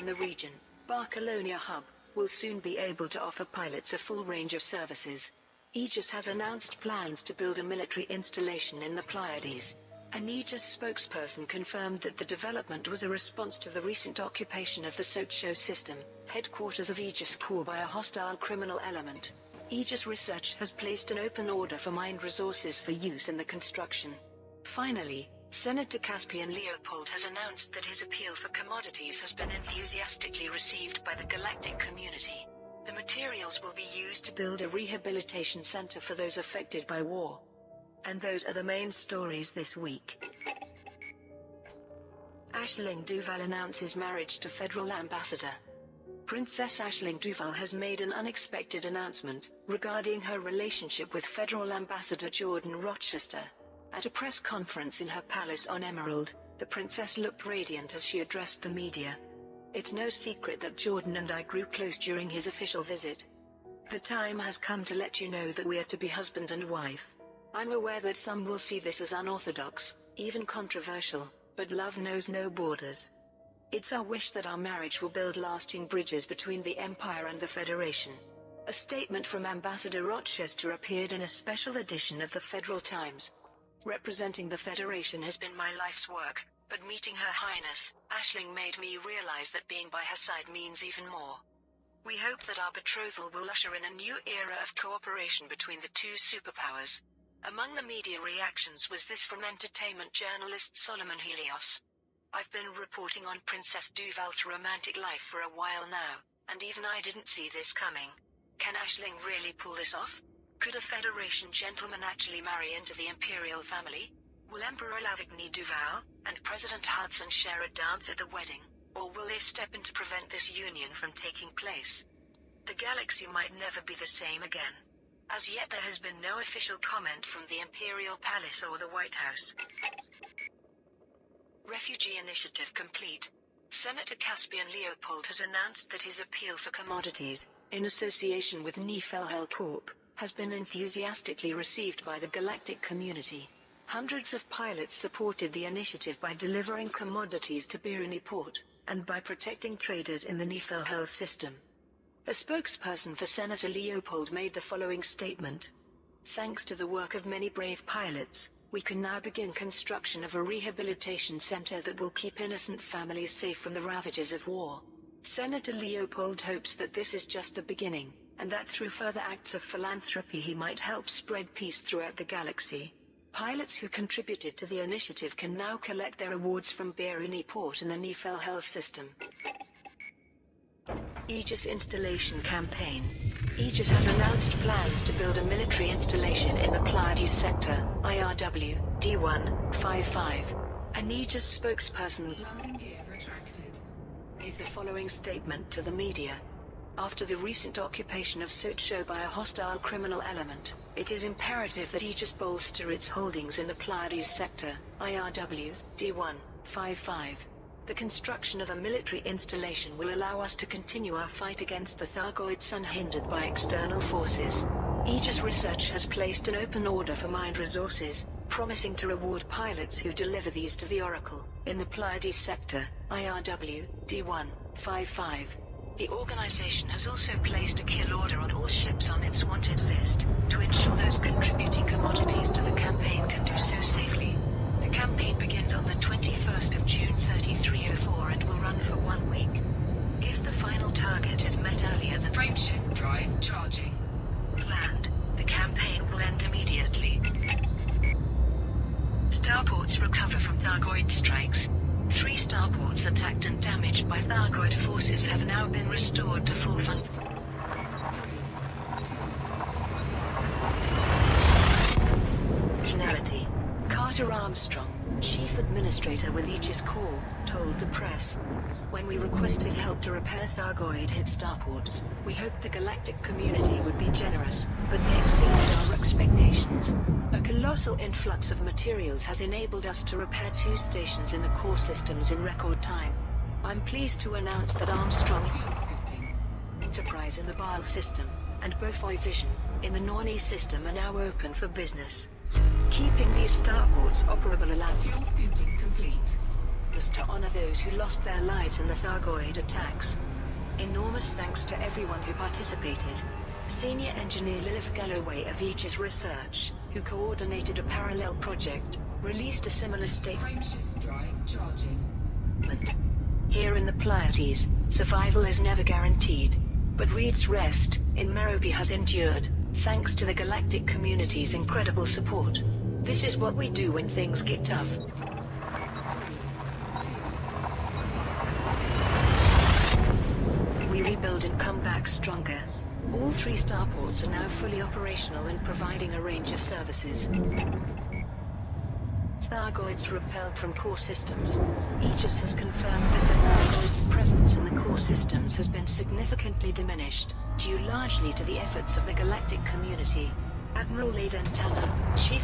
in the region, Barcelona hub, will soon be able to offer pilots a full range of services. Aegis has announced plans to build a military installation in the Pleiades. An Aegis spokesperson confirmed that the development was a response to the recent occupation of the Socho system, headquarters of Aegis Corps, by a hostile criminal element. Aegis Research has placed an open order for mined resources for use in the construction. Finally, Senator Caspian Leopold has announced that his appeal for commodities has been enthusiastically received by the galactic community. The materials will be used to build a rehabilitation center for those affected by war. And those are the main stories this week. Aisling Duval announces marriage to federal ambassador. Princess Aisling Duval has made an unexpected announcement regarding her relationship with federal ambassador Jordan Rochester. At a press conference in her palace on Emerald, the princess looked radiant as she addressed the media. It's no secret that Jordan and I grew close during his official visit. The time has come to let you know that we are to be husband and wife. I'm aware that some will see this as unorthodox, even controversial, but love knows no borders. It's our wish that our marriage will build lasting bridges between the Empire and the Federation. A statement from Ambassador Rochester appeared in a special edition of the Federal Times. Representing the Federation has been my life's work, but meeting Her Highness, Aisling, made me realize that being by her side means even more. We hope that our betrothal will usher in a new era of cooperation between the two superpowers. Among the media reactions was this from entertainment journalist Solomon Helios. I've been reporting on Princess Duval's romantic life for a while now, and even I didn't see this coming. Can Aisling really pull this off? Could a Federation gentleman actually marry into the Imperial family? Will Emperor Lavigny Duval and President Hudson share a dance at the wedding, or will they step in to prevent this union from taking place? The galaxy might never be the same again. As yet there has been no official comment from the Imperial Palace or the White House. Refugee initiative complete. Senator Caspian Leopold has announced that his appeal for commodities, in association with Nefelhel Corp., has been enthusiastically received by the galactic community. Hundreds of pilots supported the initiative by delivering commodities to Biruni Port, and by protecting traders in the Nefelhel system. A spokesperson for Senator Leopold made the following statement. Thanks to the work of many brave pilots, we can now begin construction of a rehabilitation center that will keep innocent families safe from the ravages of war. Senator Leopold hopes that this is just the beginning, and that through further acts of philanthropy he might help spread peace throughout the galaxy. Pilots who contributed to the initiative can now collect their awards from Biruni Port in the Nefelhel system. Aegis Installation Campaign. Aegis has announced plans to build a military installation in the Pleiades sector, IRW, D155. An Aegis spokesperson gave the following statement to the media. After the recent occupation of Socho by a hostile criminal element, it is imperative that Aegis bolster its holdings in the Pleiades sector, IRW, D155. The construction of a military installation will allow us to continue our fight against the Thargoids unhindered by external forces. Aegis Research has placed an open order for mined resources, promising to reward pilots who deliver these to the Oracle, in the Pleiades sector, IRW, D155. The organization has also placed a kill order on all ships on its wanted list, to ensure those contributing commodities to the campaign can do so safely. The campaign begins on the 21st of June 3304 and will run for 1 week. If the final target is met earlier than frameshift drive charging planned, the campaign will end immediately. Starports recover from Thargoid strikes. 3 starports attacked and damaged by Thargoid forces have now been restored to full functionality. Carter Armstrong, Chief Administrator with Aegis Corps, told the press. When we requested help to repair Thargoid-hit starports, we hoped the galactic community would be generous, but they exceeded our expectations. A colossal influx of materials has enabled us to repair 2 stations in the core systems in record time. I'm pleased to announce that Armstrong Enterprise in the Baal system, and Bofoi Vision, in the Norni system, are now open for business. Keeping these starports operable allows fuel scooping complete. The purpose to honor those who lost their lives in the Thargoid attacks. Enormous thanks to everyone who participated. Senior Engineer Lilith Galloway of Aegis Research, who coordinated a parallel project, released a similar statement. Frameshift drive charging. Here in the Pleiades, survival is never guaranteed. But Reed's rest in Merope has endured, thanks to the galactic community's incredible support. This is what we do when things get tough. We rebuild and come back stronger. All 3 starports are now fully operational and providing a range of services. Thargoids repelled from core systems. Aegis has confirmed that the Thargoids' presence in the core systems has been significantly diminished, due largely to the efforts of the galactic community. Admiral Aidan Tanner, Chief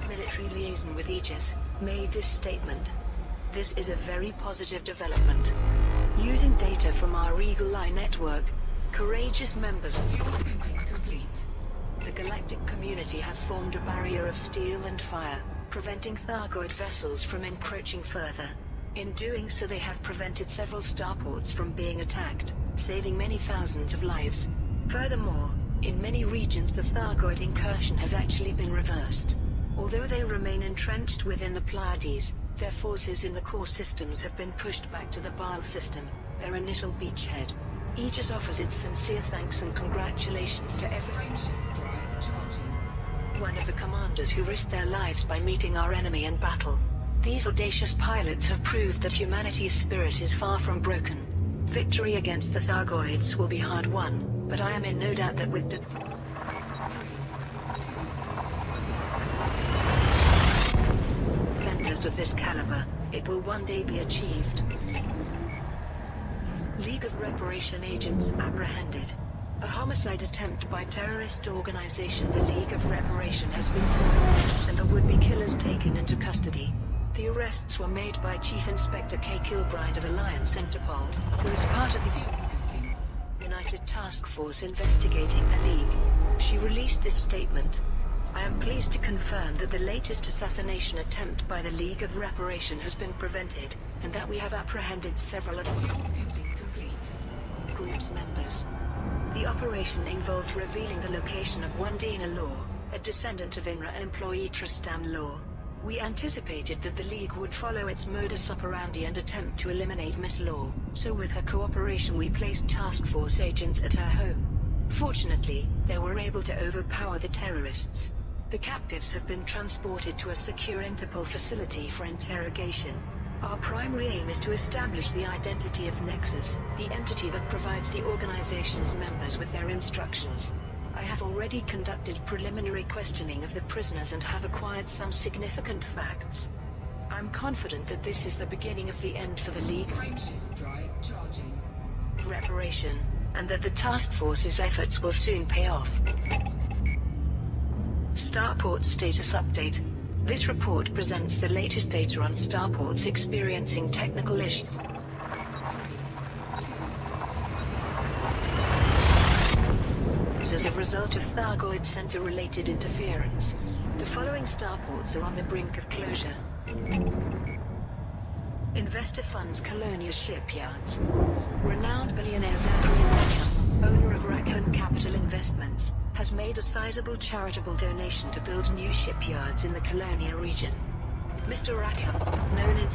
Military Liaison with Aegis, made this statement. This is a very positive development. Using data from our Eagle Eye network, courageous members of the galactic community have formed a barrier of steel and fire, preventing Thargoid vessels from encroaching further. In doing so, they have prevented several starports from being attacked, saving many thousands of lives. Furthermore, in many regions the Thargoid incursion has actually been reversed. Although they remain entrenched within the Pleiades, their forces in the core systems have been pushed back to the Baal system, their initial beachhead. Aegis offers its sincere thanks and congratulations to every one of the commanders who risked their lives by meeting our enemy in battle. These audacious pilots have proved that humanity's spirit is far from broken. Victory against the Thargoids will be hard won, but I am in no doubt that with defenders of this caliber, it will one day be achieved. League of Reparation agents apprehended. A homicide attempt by terrorist organization the League of Reparation has been formed, and the would-be killers taken into custody. The arrests were made by Chief Inspector Kay Kilbride of Alliance Interpol, who is part of the United Task Force investigating the League. She released this statement. I am pleased to confirm that the latest assassination attempt by the League of Reparation has been prevented, and that we have apprehended several of the group's members. The operation involved revealing the location of one Dana Law, a descendant of INRA employee Tristan Law. We anticipated that the League would follow its modus operandi and attempt to eliminate Miss Law, so with her cooperation we placed task force agents at her home. Fortunately, they were able to overpower the terrorists. The captives have been transported to a secure Interpol facility for interrogation. Our primary aim is to establish the identity of Nexus, the entity that provides the organization's members with their instructions. I have already conducted preliminary questioning of the prisoners and have acquired some significant facts. I'm confident that this is the beginning of the end for the League Frameshift drive charging. Reparation, and that the task force's efforts will soon pay off. Starport status update. This report presents the latest data on starports experiencing technical issues. As a result of Thargoid sensor-related interference, the following starports are on the brink of closure. Investor funds Colonia's shipyards. Renowned billionaire Zachary Rackham, owner of Rackham Capital Investments, has made a sizable charitable donation to build new shipyards in the Colonia region. Mr. Rackham, known in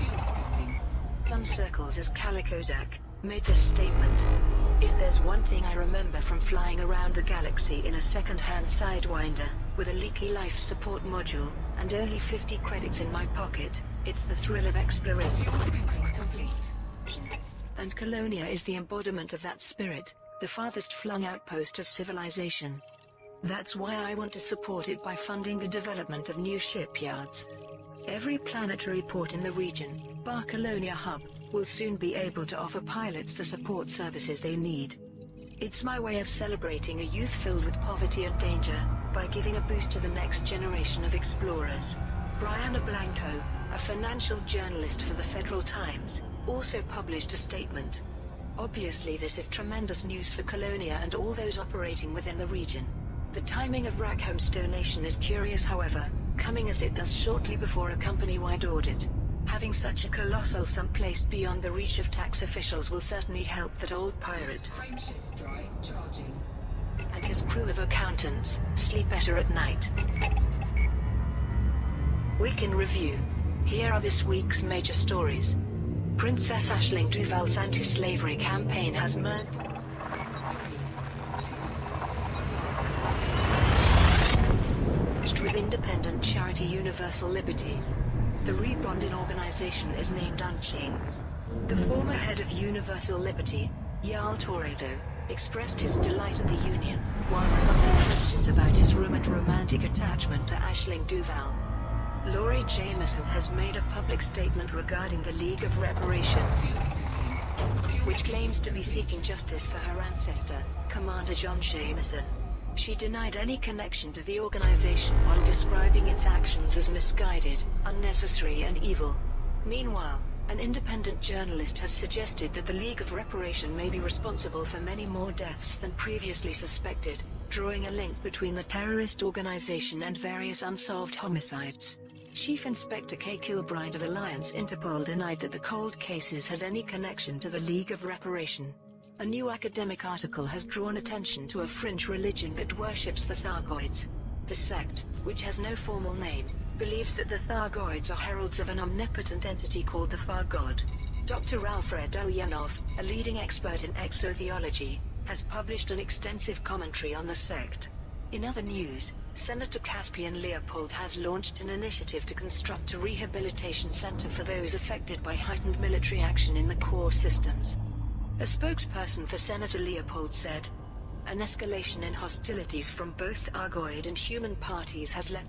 some circles as Calico Zach, made this statement. If there's one thing I remember from flying around the galaxy in a second-hand Sidewinder, with a leaky life support module, and only 50 credits in my pocket, it's the thrill of exploration. And Colonia is the embodiment of that spirit, the farthest flung outpost of civilization. That's why I want to support it by funding the development of new shipyards. Every planetary port in the region, bar Colonia Hub, will soon be able to offer pilots the support services they need. It's my way of celebrating a youth filled with poverty and danger, by giving a boost to the next generation of explorers. Brianna Blanco, a financial journalist for the Federal Times, also published a statement. Obviously this is tremendous news for Colonia and all those operating within the region. The timing of Rackham's donation is curious, however, coming as it does shortly before a company-wide audit. Having such a colossal sum placed beyond the reach of tax officials will certainly help that old pirate Frameshift drive charging. and his crew of accountants sleep better at night. Week in review. Here are this week's major stories. Princess Aisling Duval's anti-slavery campaign has merged with independent charity Universal Liberty. The rebranded organization is named Unchain. The former head of Universal Liberty, Yael Toredo, expressed his delight at the union, while rebuffing questions about his rumored romantic attachment to Aisling Duval. Laurie Jameson has made a public statement regarding the League of Reparation, which claims to be seeking justice for her ancestor, Commander John Jameson. She denied any connection to the organization while describing its actions as misguided, unnecessary and evil. Meanwhile, an independent journalist has suggested that the League of Reparation may be responsible for many more deaths than previously suspected, drawing a link between the terrorist organization and various unsolved homicides. Chief Inspector Kay Kilbride of Alliance Interpol denied that the cold cases had any connection to the League of Reparation. A new academic article has drawn attention to a fringe religion that worships the Thargoids. The sect, which has no formal name, believes that the Thargoids are heralds of an omnipotent entity called the Far God. Dr. Alfred Ulyanov, a leading expert in exotheology, has published an extensive commentary on the sect. In other news, Senator Caspian Leopold has launched an initiative to construct a rehabilitation center for those affected by heightened military action in the core systems. A spokesperson for Senator Leopold said, "An escalation in hostilities from both Thargoid and human parties has left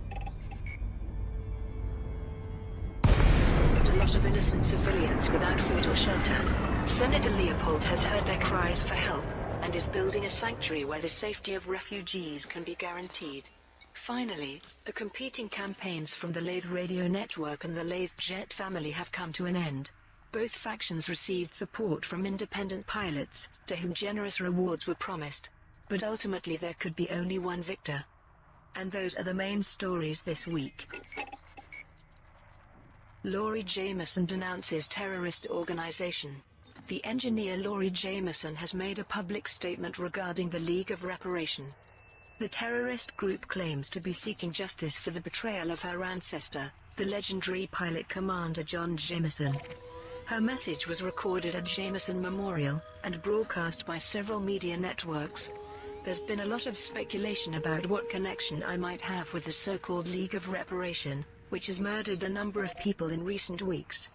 a lot of innocent civilians without food or shelter. Senator Leopold has heard their cries for help, and is building a sanctuary where the safety of refugees can be guaranteed." Finally, the competing campaigns from the Lathe Radio Network and the Lathe Jet family have come to an end. Both factions received support from independent pilots, to whom generous rewards were promised. But ultimately there could be only one victor. And those are the main stories this week. Laurie Jameson denounces terrorist organization. The engineer Laurie Jameson has made a public statement regarding the League of Reparation. The terrorist group claims to be seeking justice for the betrayal of her ancestor, the legendary pilot Commander John Jameson. Her message was recorded at Jameson Memorial, and broadcast by several media networks. There's been a lot of speculation about what connection I might have with the so-called League of Reparation, which has murdered a number of people in recent weeks.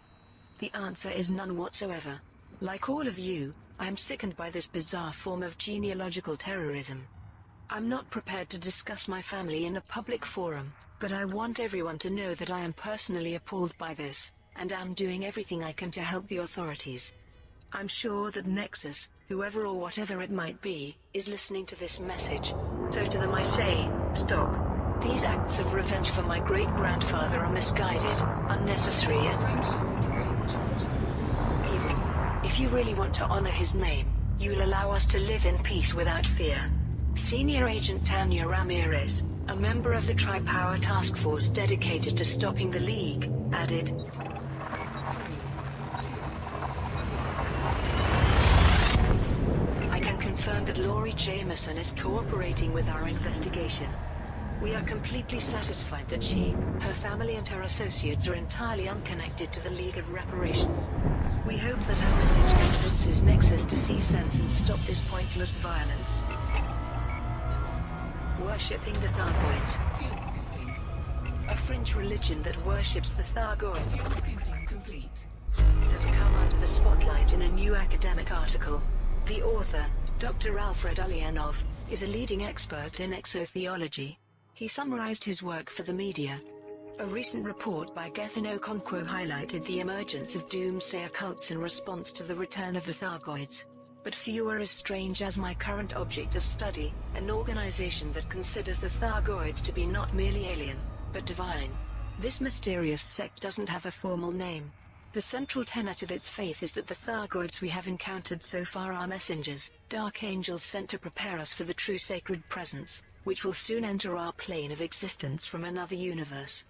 The answer is none whatsoever. Like all of you, I am sickened by this bizarre form of genealogical terrorism. I'm not prepared to discuss my family in a public forum, but I want everyone to know that I am personally appalled by this, and am doing everything I can to help the authorities. I'm sure that Nexus, whoever or whatever it might be, is listening to this message. So to them I say, stop. These acts of revenge for my great-grandfather are misguided, unnecessary and Frameshift drive charging. evil. If you really want to honor his name, you'll allow us to live in peace without fear. Senior Agent Tanya Ramirez, a member of the Tri-Power Task Force dedicated to stopping the League, added, "I can confirm that Laurie Jameson is cooperating with our investigation. We are completely satisfied that she, her family and her associates are entirely unconnected to the League of Reparation. We hope that her message convinces Nexus to see sense and stop this pointless violence." Worshipping the Thargoids. Fuel scooping. A fringe religion that worships the Thargoids Fuel scooping complete. has come under the spotlight in a new academic article. The author, Dr. Alfred Ulyanov, is a leading expert in exotheology. He summarized his work for the media. A recent report by Gethin Okonkwo highlighted the emergence of doomsayer cults in response to the return of the Thargoids. But few are as strange as my current object of study, an organization that considers the Thargoids to be not merely alien, but divine. This mysterious sect doesn't have a formal name. The central tenet of its faith is that the Thargoids we have encountered so far are messengers, dark angels sent to prepare us for the true sacred presence, which will soon enter our plane of existence from another universe.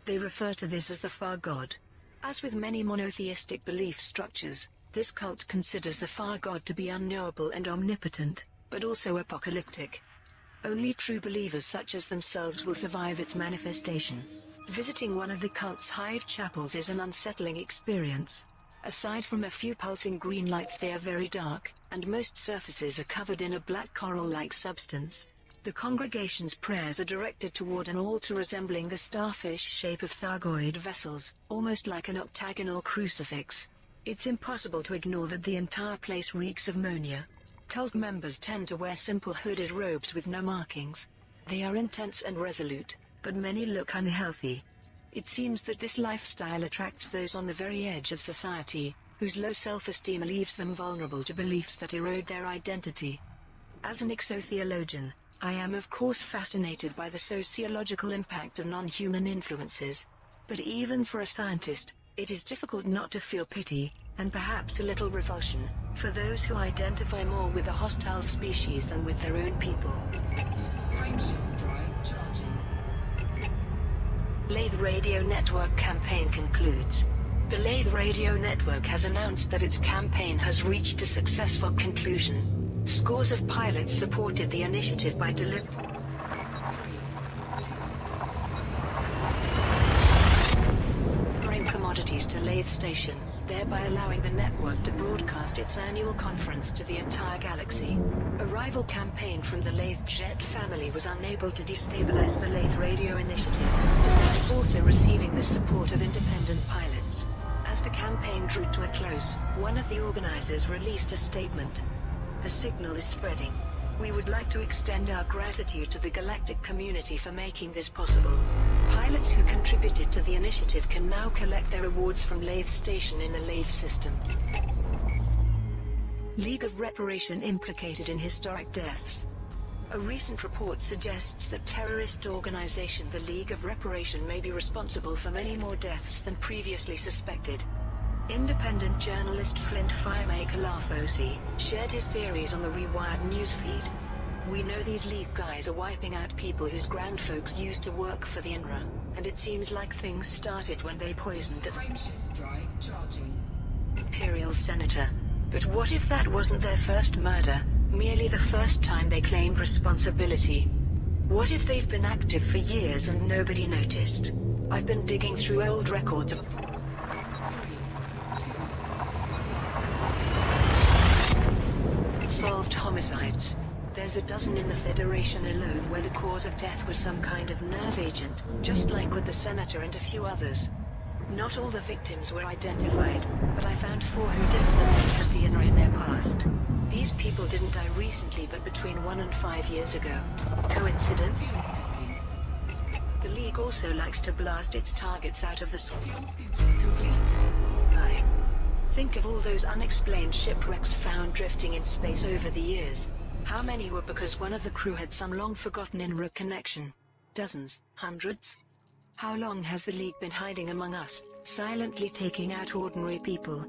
They refer to this as the Far God. As with many monotheistic belief structures, this cult considers the Far God to be unknowable and omnipotent, but also apocalyptic. Only true believers such as themselves will survive its manifestation. Visiting one of the cult's hive chapels is an unsettling experience. Aside from a few pulsing green lights, they are very dark, and most surfaces are covered in a black coral-like substance. The congregation's prayers are directed toward an altar resembling the starfish shape of Thargoid vessels, almost like an octagonal crucifix. It's impossible to ignore that the entire place reeks of ammonia. Cult members tend to wear simple hooded robes with no markings. They are intense and resolute, but many look unhealthy. It seems that this lifestyle attracts those on the very edge of society, whose low self-esteem leaves them vulnerable to beliefs that erode their identity. As an exotheologian, I am of course fascinated by the sociological impact of non-human influences. But even for a scientist, it is difficult not to feel pity, and perhaps a little revulsion, for those who identify more with a hostile species than with their own people. Frameshift drive charging. Lathe Radio Network campaign concludes. The Lathe Radio Network has announced that its campaign has reached a successful conclusion. Scores of pilots supported the initiative by delivering commodities to Lathe Station, thereby allowing the network to broadcast its annual conference to the entire galaxy. A rival campaign from the Lathe Jet family was unable to destabilize the Lathe Radio initiative, despite also receiving the support of independent pilots. As the campaign drew to a close, one of the organizers released a statement. The signal is spreading. We would like to extend our gratitude to the galactic community for making this possible. Pilots who contributed to the initiative can now collect their rewards from Lathe Station in the Lathe system. League of Reparation implicated in historic deaths. A recent report suggests that terrorist organization the League of Reparation may be responsible for many more deaths than previously suspected. Independent journalist Flint Firemaker Lafosi shared his theories on the Rewired newsfeed. We know these League guys are wiping out people whose grandfolks used to work for the INRA, and it seems like things started when they poisoned the Frameshift drive charging. Imperial Senator. But what if that wasn't their first murder, merely the first time they claimed responsibility? What if they've been active for years and nobody noticed? I've been digging through old records of solved homicides. There's a dozen in the Federation alone where the cause of death was some kind of nerve agent, just like with the Senator and a few others. Not all the victims were identified, but I found 4 who definitely had the INRA in their past. These people didn't die recently but between 1 and 5 years ago. Coincidence? Fuel scooping. The League also likes to blast its targets out of the sky. Fuel scooping complete. Think of all those unexplained shipwrecks found drifting in space over the years. How many were because one of the crew had some long-forgotten INRA connection? Dozens? Hundreds? How long has the League been hiding among us, silently taking out ordinary people?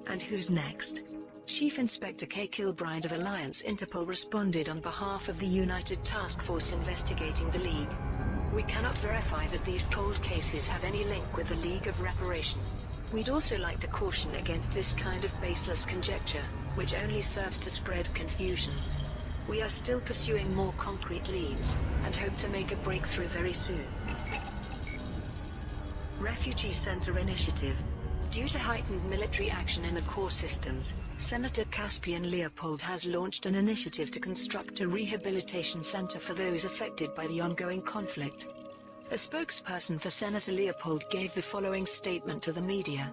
And who's next? Chief Inspector K. Kilbride of Alliance Interpol responded on behalf of the United Task Force investigating the League. We cannot verify that these cold cases have any link with the League of Reparation. We'd also like to caution against this kind of baseless conjecture, which only serves to spread confusion. We are still pursuing more concrete leads, and hope to make a breakthrough very soon. Refugee Center Initiative. Due to heightened military action in the core systems, Senator Caspian Leopold has launched an initiative to construct a rehabilitation center for those affected by the ongoing conflict. A spokesperson for Senator Leopold gave the following statement to the media.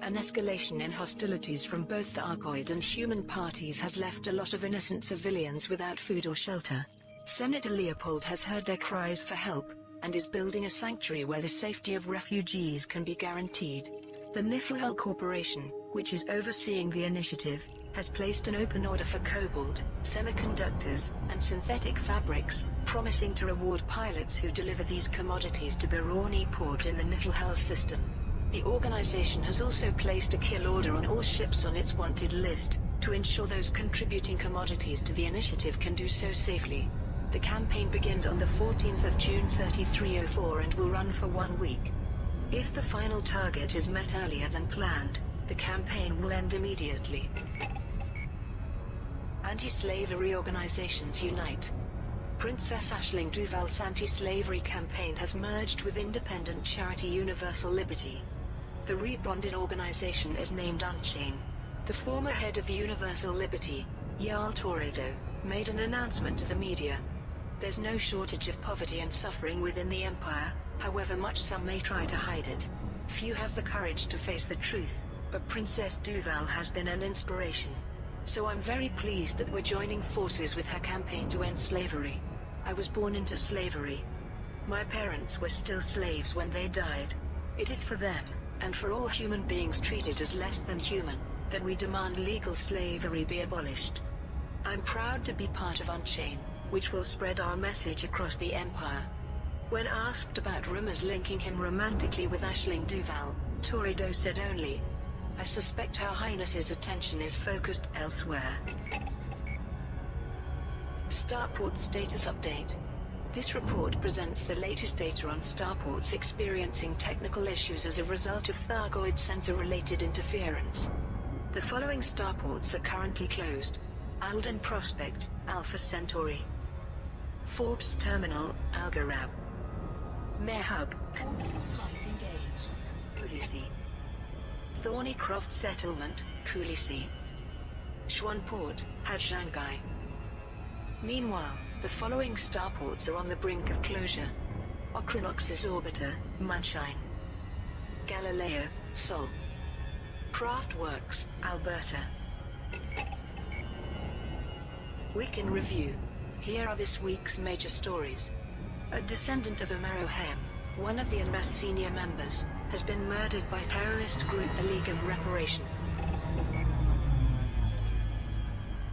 An escalation in hostilities from both the Argoid and human parties has left a lot of innocent civilians without food or shelter. Senator Leopold has heard their cries for help, and is building a sanctuary where the safety of refugees can be guaranteed. The Niflhel Corporation, which is overseeing the initiative, has placed an open order for cobalt, semiconductors, and synthetic fabrics, promising to reward pilots who deliver these commodities to Birani port in the Niflhel system. The organization has also placed a kill order on all ships on its wanted list, to ensure those contributing commodities to the initiative can do so safely. The campaign begins on the 14th of June 3304 and will run for 1 week. If the final target is met earlier than planned, the campaign will end immediately. Anti-slavery organizations unite. Princess Aisling Duval's anti-slavery campaign has merged with independent charity Universal Liberty. The rebranded organization is named Unchain. The former head of Universal Liberty, Yael Toredo, made an announcement to the media. There's no shortage of poverty and suffering within the Empire, however much some may try to hide it. Few have the courage to face the truth, but Princess Duval has been an inspiration. So I'm very pleased that we're joining forces with her campaign to end slavery. I was born into slavery. My parents were still slaves when they died. It is for them, and for all human beings treated as less than human, that we demand legal slavery be abolished. I'm proud to be part of Unchain, which will spread our message across the Empire. When asked about rumors linking him romantically with Aisling Duval, Toredo said only, "I suspect Her Highness's attention is focused elsewhere." Starport Status Update. This report presents the latest data on starports experiencing technical issues as a result of Thargoid sensor-related interference. The following starports are currently closed: Alden Prospect, Alpha Centauri; Forbes Terminal, Algorab; Mare Hub, Orbital flight engaged. Kulisi; Thornycroft Settlement, Kulisi; Schwanport, Hadjangai. Meanwhile, the following starports are on the brink of closure: Ocronox's Orbiter, Munshine; Galileo, Sol; Craftworks, Alberta. Week in Review. Here are this week's major stories. A descendant of Amarohem, one of the UNRWA's senior members, has been murdered by terrorist group the League of Reparation.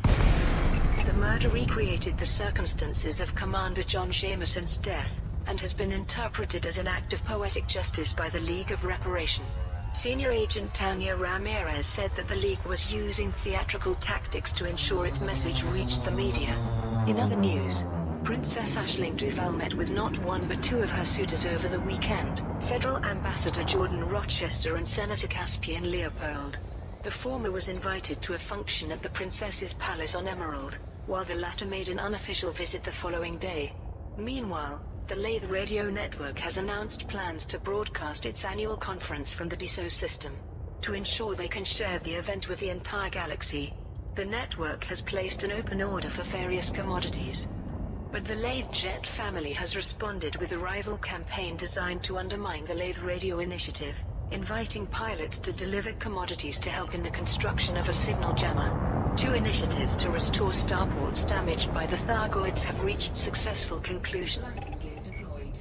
The murder recreated the circumstances of Commander John Jameson's death, and has been interpreted as an act of poetic justice by the League of Reparation. Senior Agent Tanya Ramirez said that the League was using theatrical tactics to ensure its message reached the media. In other news, Princess Aisling Duval met with not one but two of her suitors over the weekend: Federal Ambassador Jordan Rochester and Senator Caspian Leopold. The former was invited to a function at the Princess's Palace on Emerald, while the latter made an unofficial visit the following day. Meanwhile, the Lathe Radio Network has announced plans to broadcast its annual conference from the Dassault system. To ensure they can share the event with the entire galaxy, the network has placed an open order for various commodities. But the Lathe Jet family has responded with a rival campaign designed to undermine the Lathe Radio initiative, inviting pilots to deliver commodities to help in the construction of a signal jammer. Two initiatives to restore starports damaged by the Thargoids have reached successful conclusion. Landing gear deployed.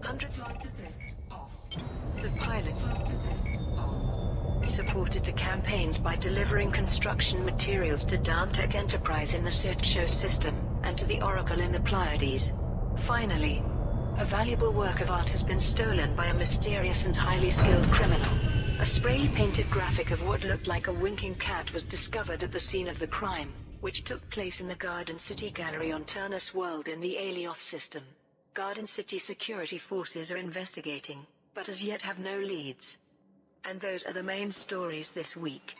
Hundreds Flight assist off. of pilots Flight assist on. supported the campaigns by delivering construction materials to Dantec Enterprise in the Sitcho system, and to the Oracle in the Pleiades. Finally, a valuable work of art has been stolen by a mysterious and highly skilled criminal. A spray-painted graphic of what looked like a winking cat was discovered at the scene of the crime, which took place in the Garden City Gallery on Turnus World in the Alioth system. Garden City security forces are investigating, but as yet have no leads. And those are the main stories this week.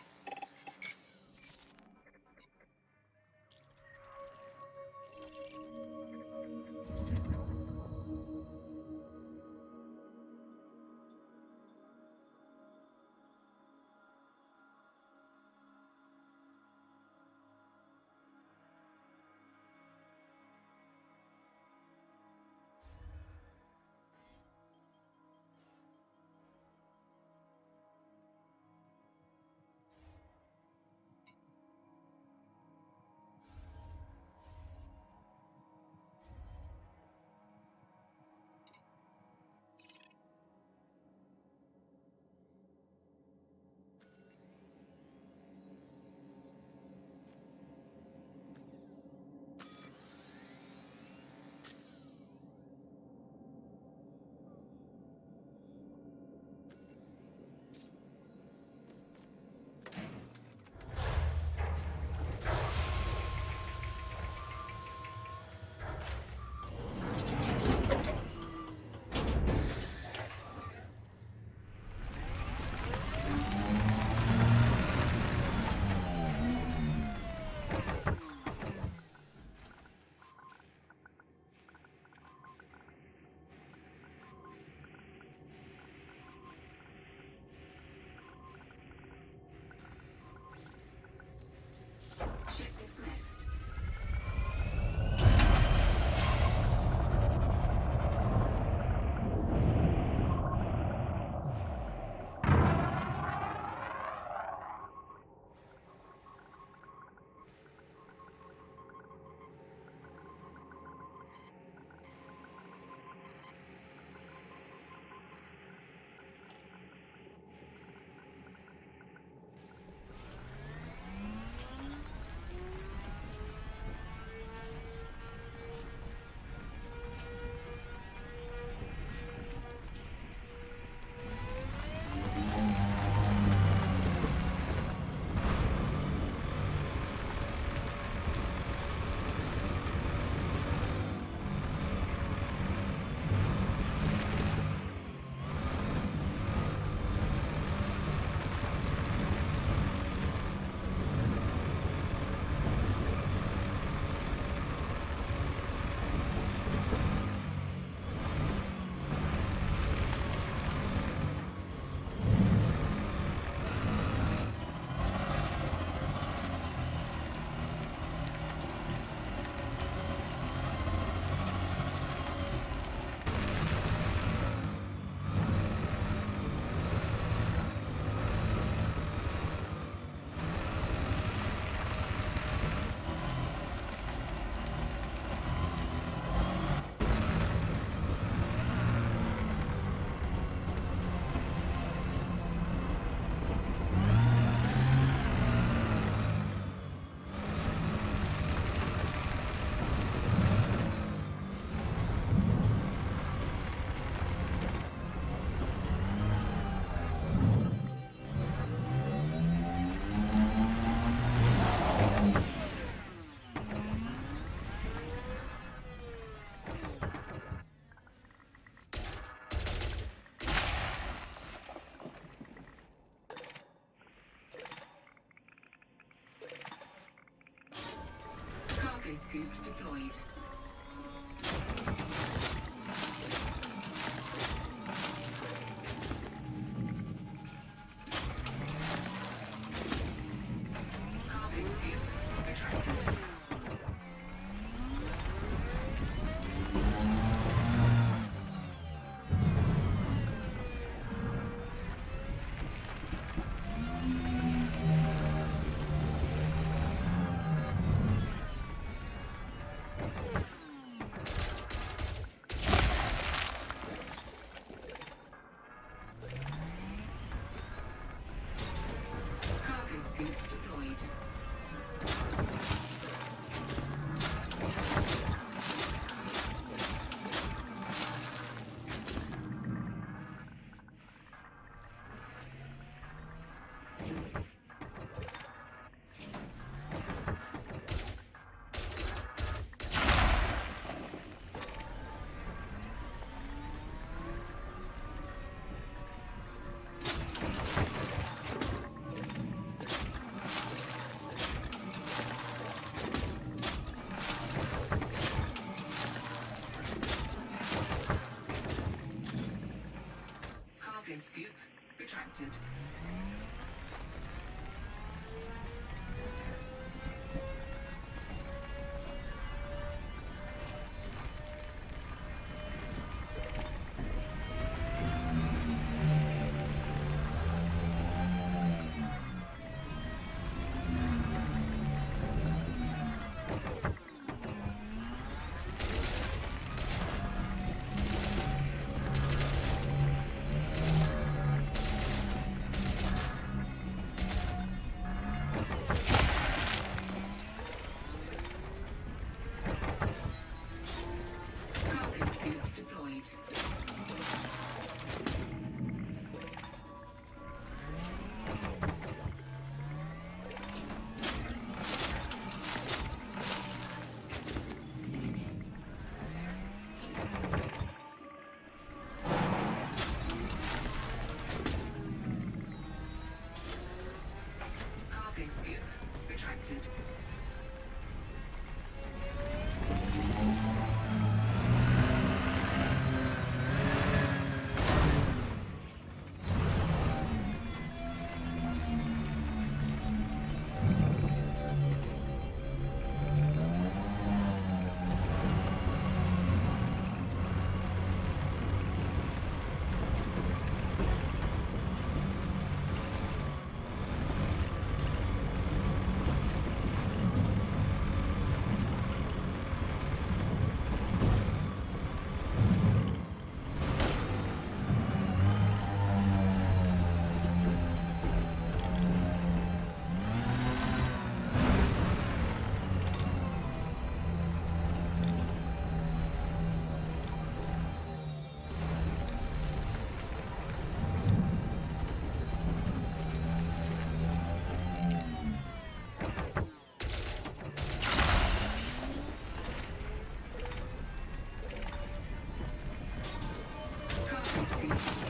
Ship dismissed. Cargo scoop deployed. Cargo scoop retracted. Cargo scoop deployed. Cargo scoop retracted. Cargo scoop deployed. Cargo scoop retracted. deployed.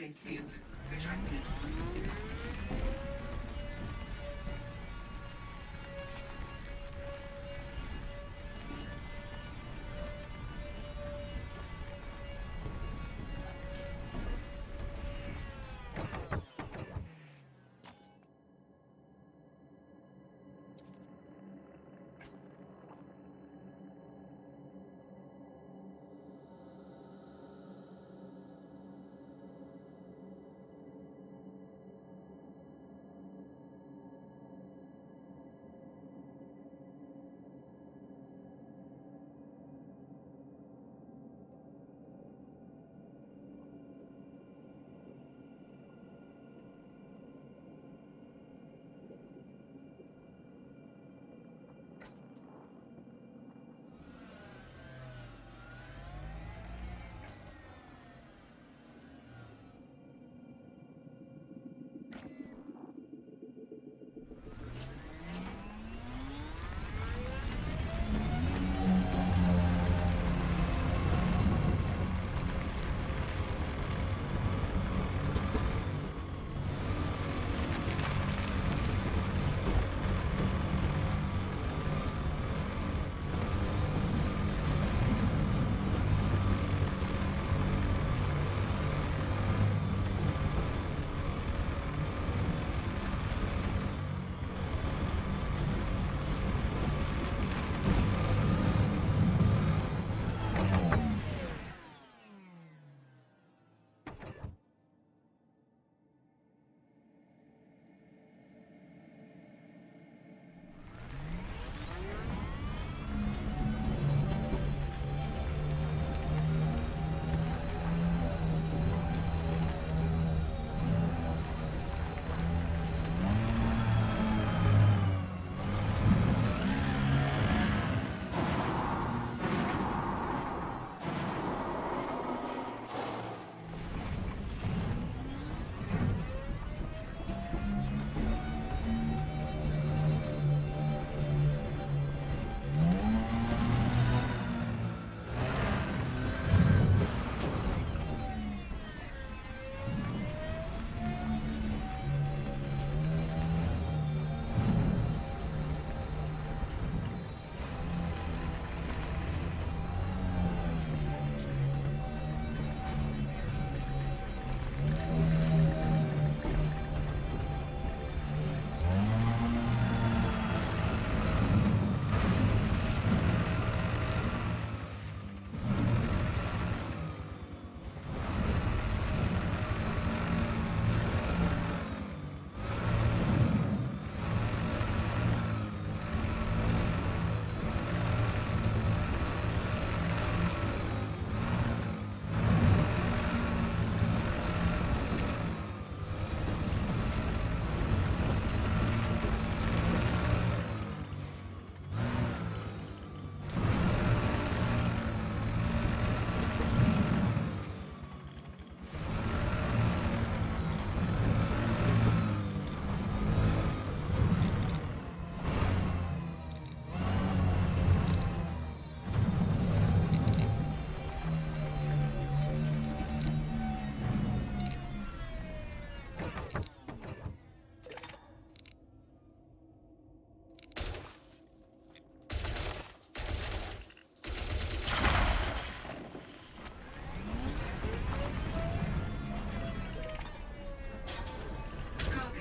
Cargo scoop retracted.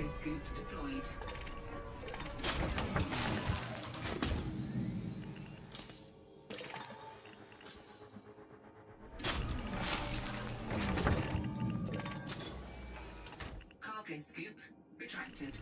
Scoop deployed. Cargo scoop retracted.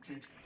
Retracted.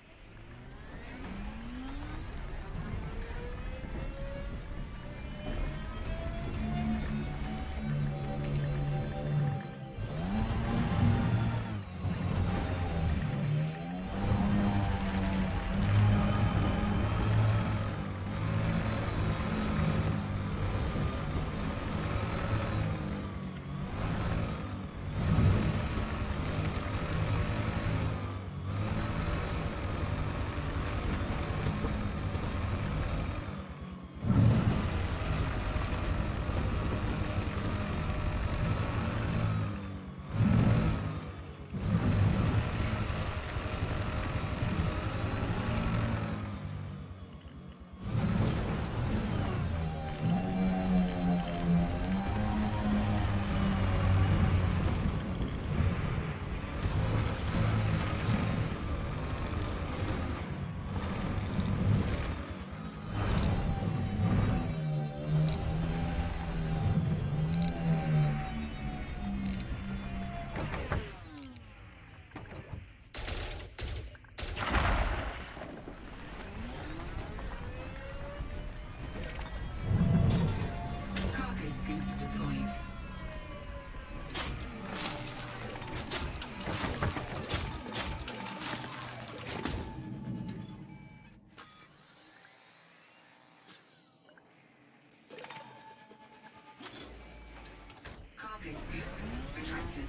Cargo scoop deployed. Cargo scoop retracted.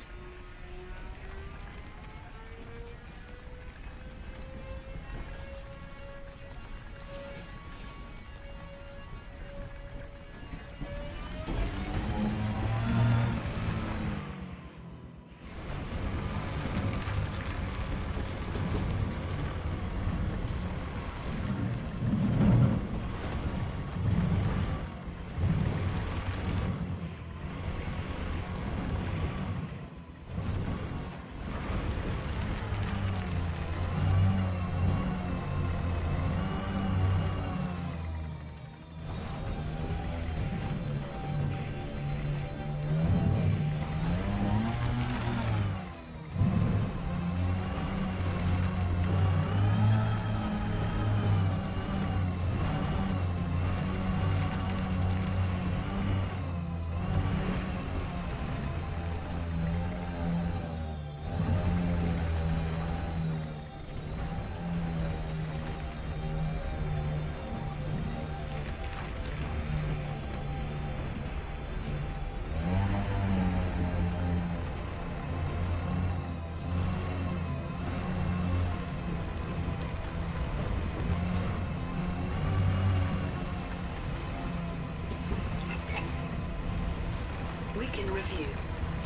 Week in review.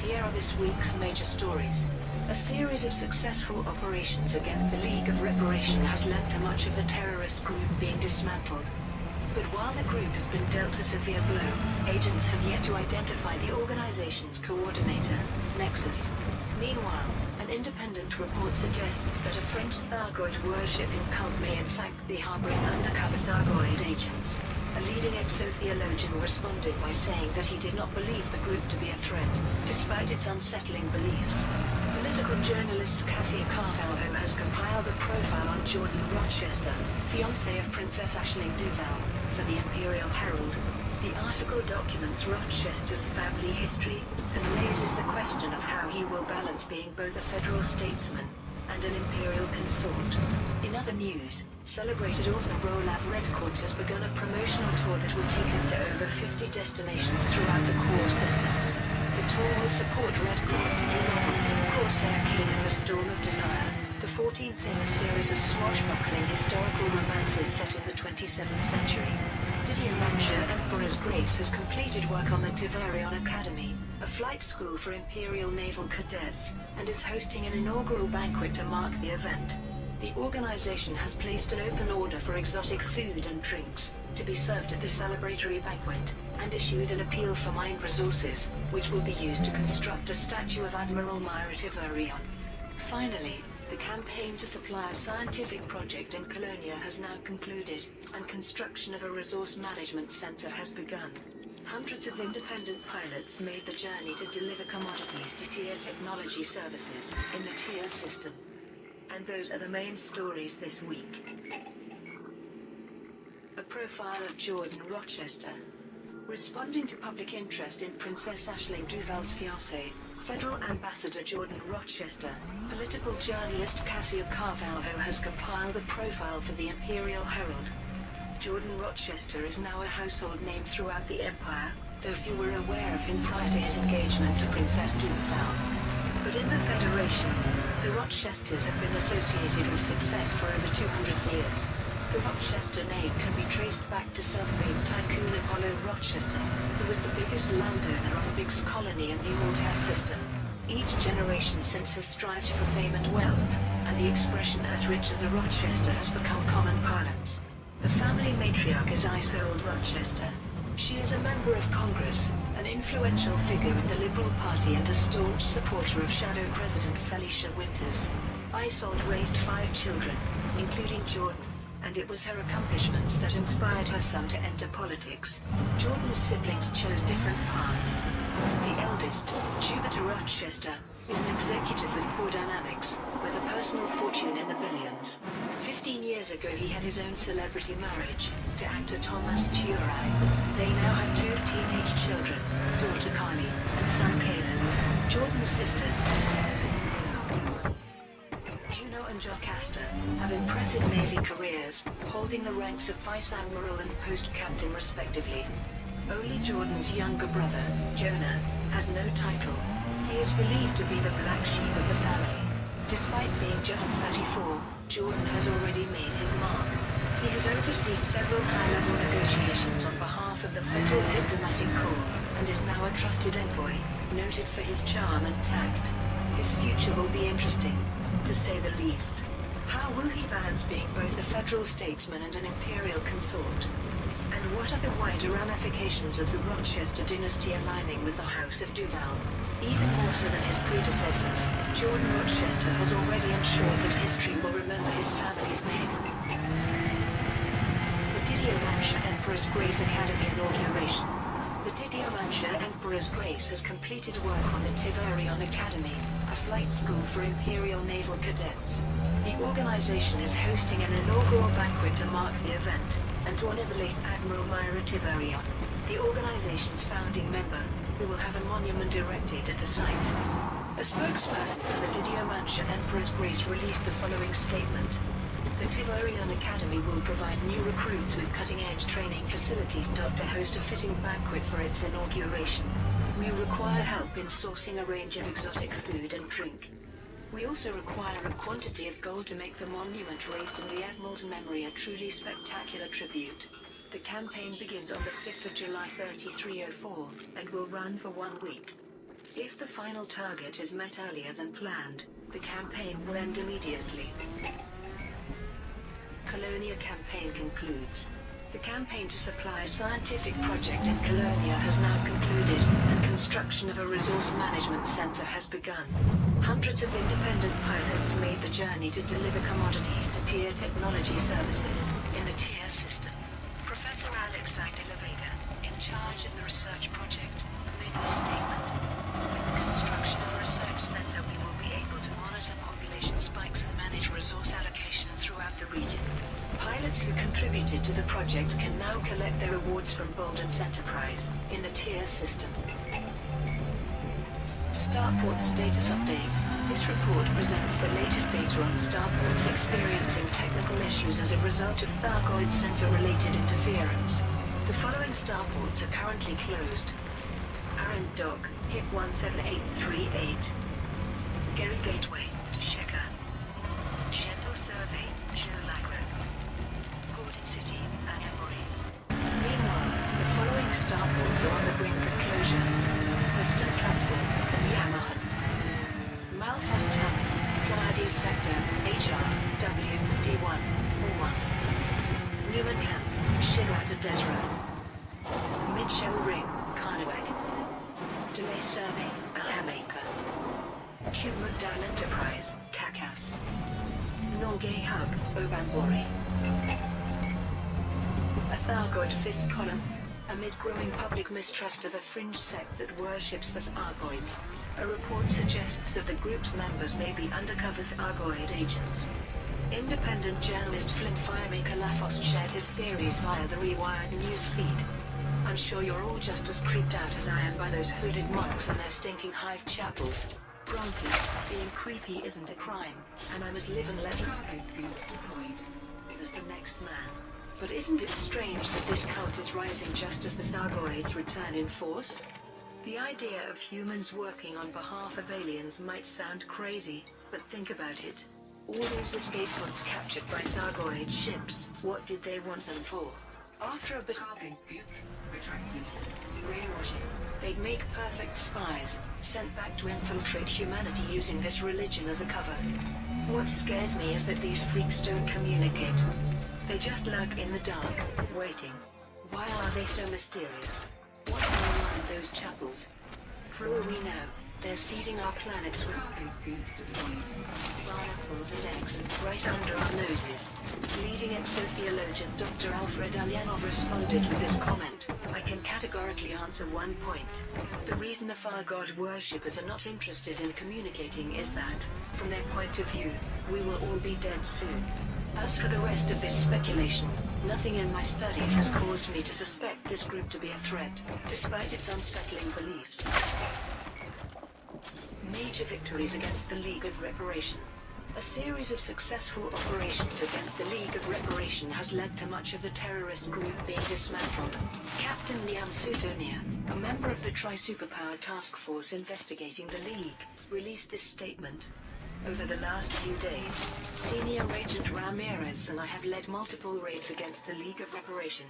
Here are this week's major stories. A series of successful operations against the League of Reparation has led to much of the terrorist group being dismantled. But while the group has been dealt a severe blow, agents have yet to identify the organization's coordinator, Nexus. Meanwhile, an independent report suggests that a French Thargoid worshipping cult may in fact be harboring undercover Thargoid agents. A leading exotheologian responded by saying that he did not believe the group to be a threat, despite its unsettling beliefs. Political journalist Katia Carvalho has compiled a profile on Jordan Rochester, fiancé of Princess Aisling Duval, for the Imperial Herald. The article documents Rochester's family history and raises the question of how he will balance being both a federal statesman and an imperial consort. In other news, celebrated author Roland Redcourt has begun a promotional tour that will take him to over 50 destinations throughout the core systems. The tour will support Redcourt's new novel, Corsair King and the Storm of Desire, the 14th in a series of swashbuckling historical romances set in the 27th century. Didier Ranger Emperor's Grace has completed work on the Tiverion Academy, a flight school for Imperial Naval Cadets, and is hosting an inaugural banquet to mark the event. The organization has placed an open order for exotic food and drinks to be served at the celebratory banquet, and issued an appeal for mined resources, which will be used to construct a statue of Admiral Myra Tiverion. Finally, the campaign to supply a scientific project in Colonia has now concluded, and construction of a resource management center has begun. Hundreds of independent pilots made the journey to deliver commodities to TIER Technology Services in the TIER system. And those are the main stories this week. A profile of Jordan Rochester. Responding to public interest in Princess Aisling Duval's fiancé, Federal Ambassador Jordan Rochester, political journalist Cassia Carvalho has compiled a profile for the Imperial Herald. Jordan Rochester is now a household name throughout the empire, though few were aware of him prior to his engagement to Princess Duval. But in the Federation, the Rochesters have been associated with success for over 200 years. The Rochester name can be traced back to self-made tycoon Apollo Rochester, who was the biggest landowner on Biggs Colony in the Altair system. Each generation since has strived for fame and wealth, and the expression "as rich as a Rochester" has become common parlance. The family matriarch is Isolde Rochester. She is a member of Congress, an influential figure in the Liberal Party and a staunch supporter of Shadow President Felicia Winters. Isolde raised 5 children, including Jordan, and it was her accomplishments that inspired her son to enter politics. Jordan's siblings chose different paths. The eldest, Jupiter Rochester, is an executive with Core Dynamics, with a personal fortune in the billions. 15 years ago he had his own celebrity marriage, to actor Thomas Turai. They now have 2 teenage children, daughter Carly, and son Caleb. Jordan's sisters, Juno and Jocasta, have impressive Navy careers, holding the ranks of Vice Admiral and Post Captain respectively. Only Jordan's younger brother, Jonah, has no title. He is believed to be the black sheep of the family. Despite being just 34, Jordan has already made his mark. He has overseen several high-level negotiations on behalf of the Federal Diplomatic Corps, and is now a trusted envoy, noted for his charm and tact. His future will be interesting, to say the least. How will he balance being both a federal statesman and an imperial consort? And what are the wider ramifications of the Rochester dynasty aligning with the House of Duval? Even more so than his predecessors, Jordan Rochester has already ensured that history will remember his family's name. The Didier Mancha Emperor's Grace Academy inauguration. The Didier Mancha Emperor's Grace has completed work on the Tiverion Academy, a flight school for Imperial Naval Cadets. The organization is hosting an inaugural banquet to mark the event, and to honor the late Admiral Myra Tiverion, the organization's founding member, who will have a monument erected at the site. A spokesperson for the Didier Mancha Emperor's Grace released the following statement. The Tiverion Academy will provide new recruits with cutting-edge training facilities to host a fitting banquet for its inauguration. We require help in sourcing a range of exotic food and drink. We also require a quantity of gold to make the monument raised in the Admiral's memory a truly spectacular tribute. The campaign begins on the 5th of July 3304, and will run for 1 week. If the final target is met earlier than planned, the campaign will end immediately. Colonia campaign concludes. The campaign to supply a scientific project in Colonia has now concluded, and construction of a resource management center has begun. Hundreds of independent pilots made the journey to deliver commodities to TIER Technology Services in the TIER system. Professor Alexei de la Vega, in charge of the research project, made this statement. With the construction of a research center, we will be able to monitor population spikes and manage resource allocation throughout the region. Pilots who contributed to the project can now collect their rewards from Bolden's Enterprise in the TIER system. Starport Status Update. This report presents the latest data on starports experiencing technical issues as a result of Thargoid sensor-related interference. The following starports are currently closed. Arran Dock, HIP 17838. Gary Gateway, Tasheka. Gentle Survey, Sholagro. Gordon City, Annenbury. Meanwhile, the following starports are on the brink of closure. Western Platform, Yamaha. Malfast Terminal, Pleiades Sector, HR, W, D1, 41. Newman Camp, Shirata Desra. Midshell Ring, Carnawack. Delay Survey, Alhamaker. Q McDowell Enterprise, Kakas. Norgay Hub, Obanbori. A Thargoid 5th column, amid growing public mistrust of a fringe sect that worships the Thargoids. A report suggests that the group's members may be undercover Thargoid agents. Independent journalist Flint Firemaker Lafos shared his theories via the Rewired news feed. I'm sure you're all just as creeped out as I am by those hooded monks and their stinking hive chapels. Granted, being creepy isn't a crime, and I'm as live and let Cargo scoop deployed. as the next man. But isn't it strange that this cult is rising just as the Thargoids return in force? The idea of humans working on behalf of aliens might sound crazy, but think about it. All those escape pods captured by Thargoid ships, what did they want them for? After a bit Cargo scoop retracted. brainwashing, they'd make perfect spies, sent back to infiltrate humanity using this religion as a cover. What scares me is that these freaks don't communicate. They just lurk in the dark, waiting. Why are they so mysterious? What's going on in those chapels? For all we know, they're seeding our planets with Cargo scoop deployed. pineapples and eggs right under our noses. Leading exotheologian Dr. Alfred Alyanov responded with this comment: I can categorically answer one point. The reason the Far God worshippers are not interested in communicating is that, from their point of view, we will all be dead soon. As for the rest of this speculation, nothing in my studies has caused me to suspect this group to be a threat, despite its unsettling beliefs. Major victories against the League of Reparation. A series of successful operations against the League of Reparation has led to much of the terrorist group being dismantled. Captain Liam Sutonia, a member of the Tri-Superpower Task Force investigating the League, released this statement. Over the last few days, Senior Agent Ramirez and I have led multiple raids against the League of Reparation.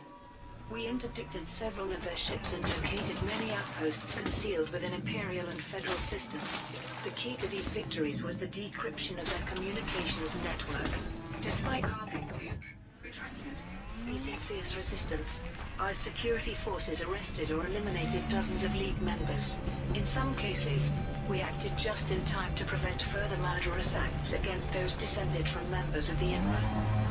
We interdicted several of their ships and located many outposts concealed within Imperial and Federal systems. The key to these victories was the decryption of their communications network. Despite Cargo scoop retracted. meeting fierce resistance, our security forces arrested or eliminated dozens of League members. In some cases, we acted just in time to prevent further murderous acts against those descended from members of the INRA.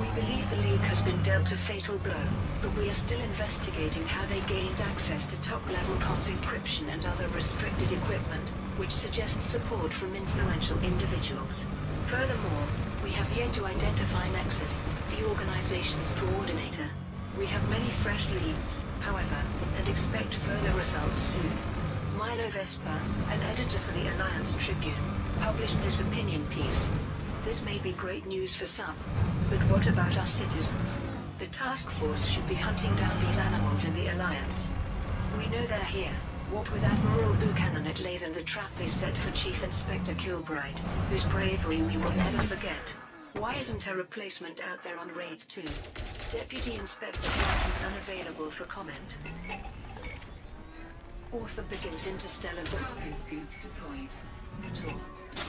We believe the League has been dealt a fatal blow, but we are still investigating how they gained access to top-level comms encryption and other restricted equipment, which suggests support from influential individuals. Furthermore, we have yet to identify Nexus, the organization's coordinator. We have many fresh leads, however, and expect further results soon. Milo Vespa, an editor for the Alliance Tribune, published this opinion piece. This may be great news for some, but what about our citizens? The task force should be hunting down these animals in the Alliance. We know they're here, what with Admiral Buchanan at Lathe and the trap they set for Chief Inspector Kilbride, whose bravery we will never forget. Why isn't a replacement out there on raids too? Deputy Inspector Black is unavailable for comment. Author begins interstellar book Cargo scoop deployed. tour.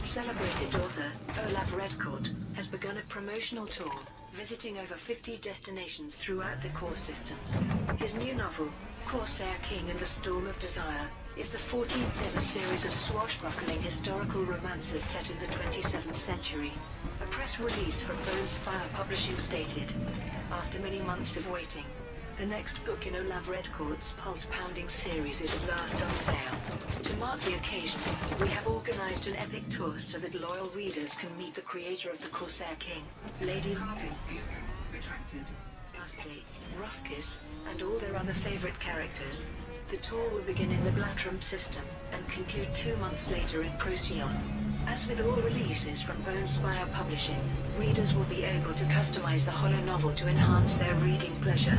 Celebrated author, Olaf Redcourt, has begun a promotional tour, visiting over 50 destinations throughout the core systems. His new novel, Corsair King and the Storm of Desire, is the 14th in a series of swashbuckling historical romances set in the 27th century. A press release from Bonespire Publishing stated, after many months of waiting, the next book in Olav Redcourt's pulse-pounding series is at last on sale. To mark the occasion, we have organized an epic tour so that loyal readers can meet the creator of the Corsair King, Lady Cargo scoop retracted. Rusty, Roughkiss, and all their other favorite characters. The tour will begin in the Blatrum system, and conclude 2 months later in Procyon. As with all releases from Bonespire Publishing, readers will be able to customize the holo novel to enhance their reading pleasure.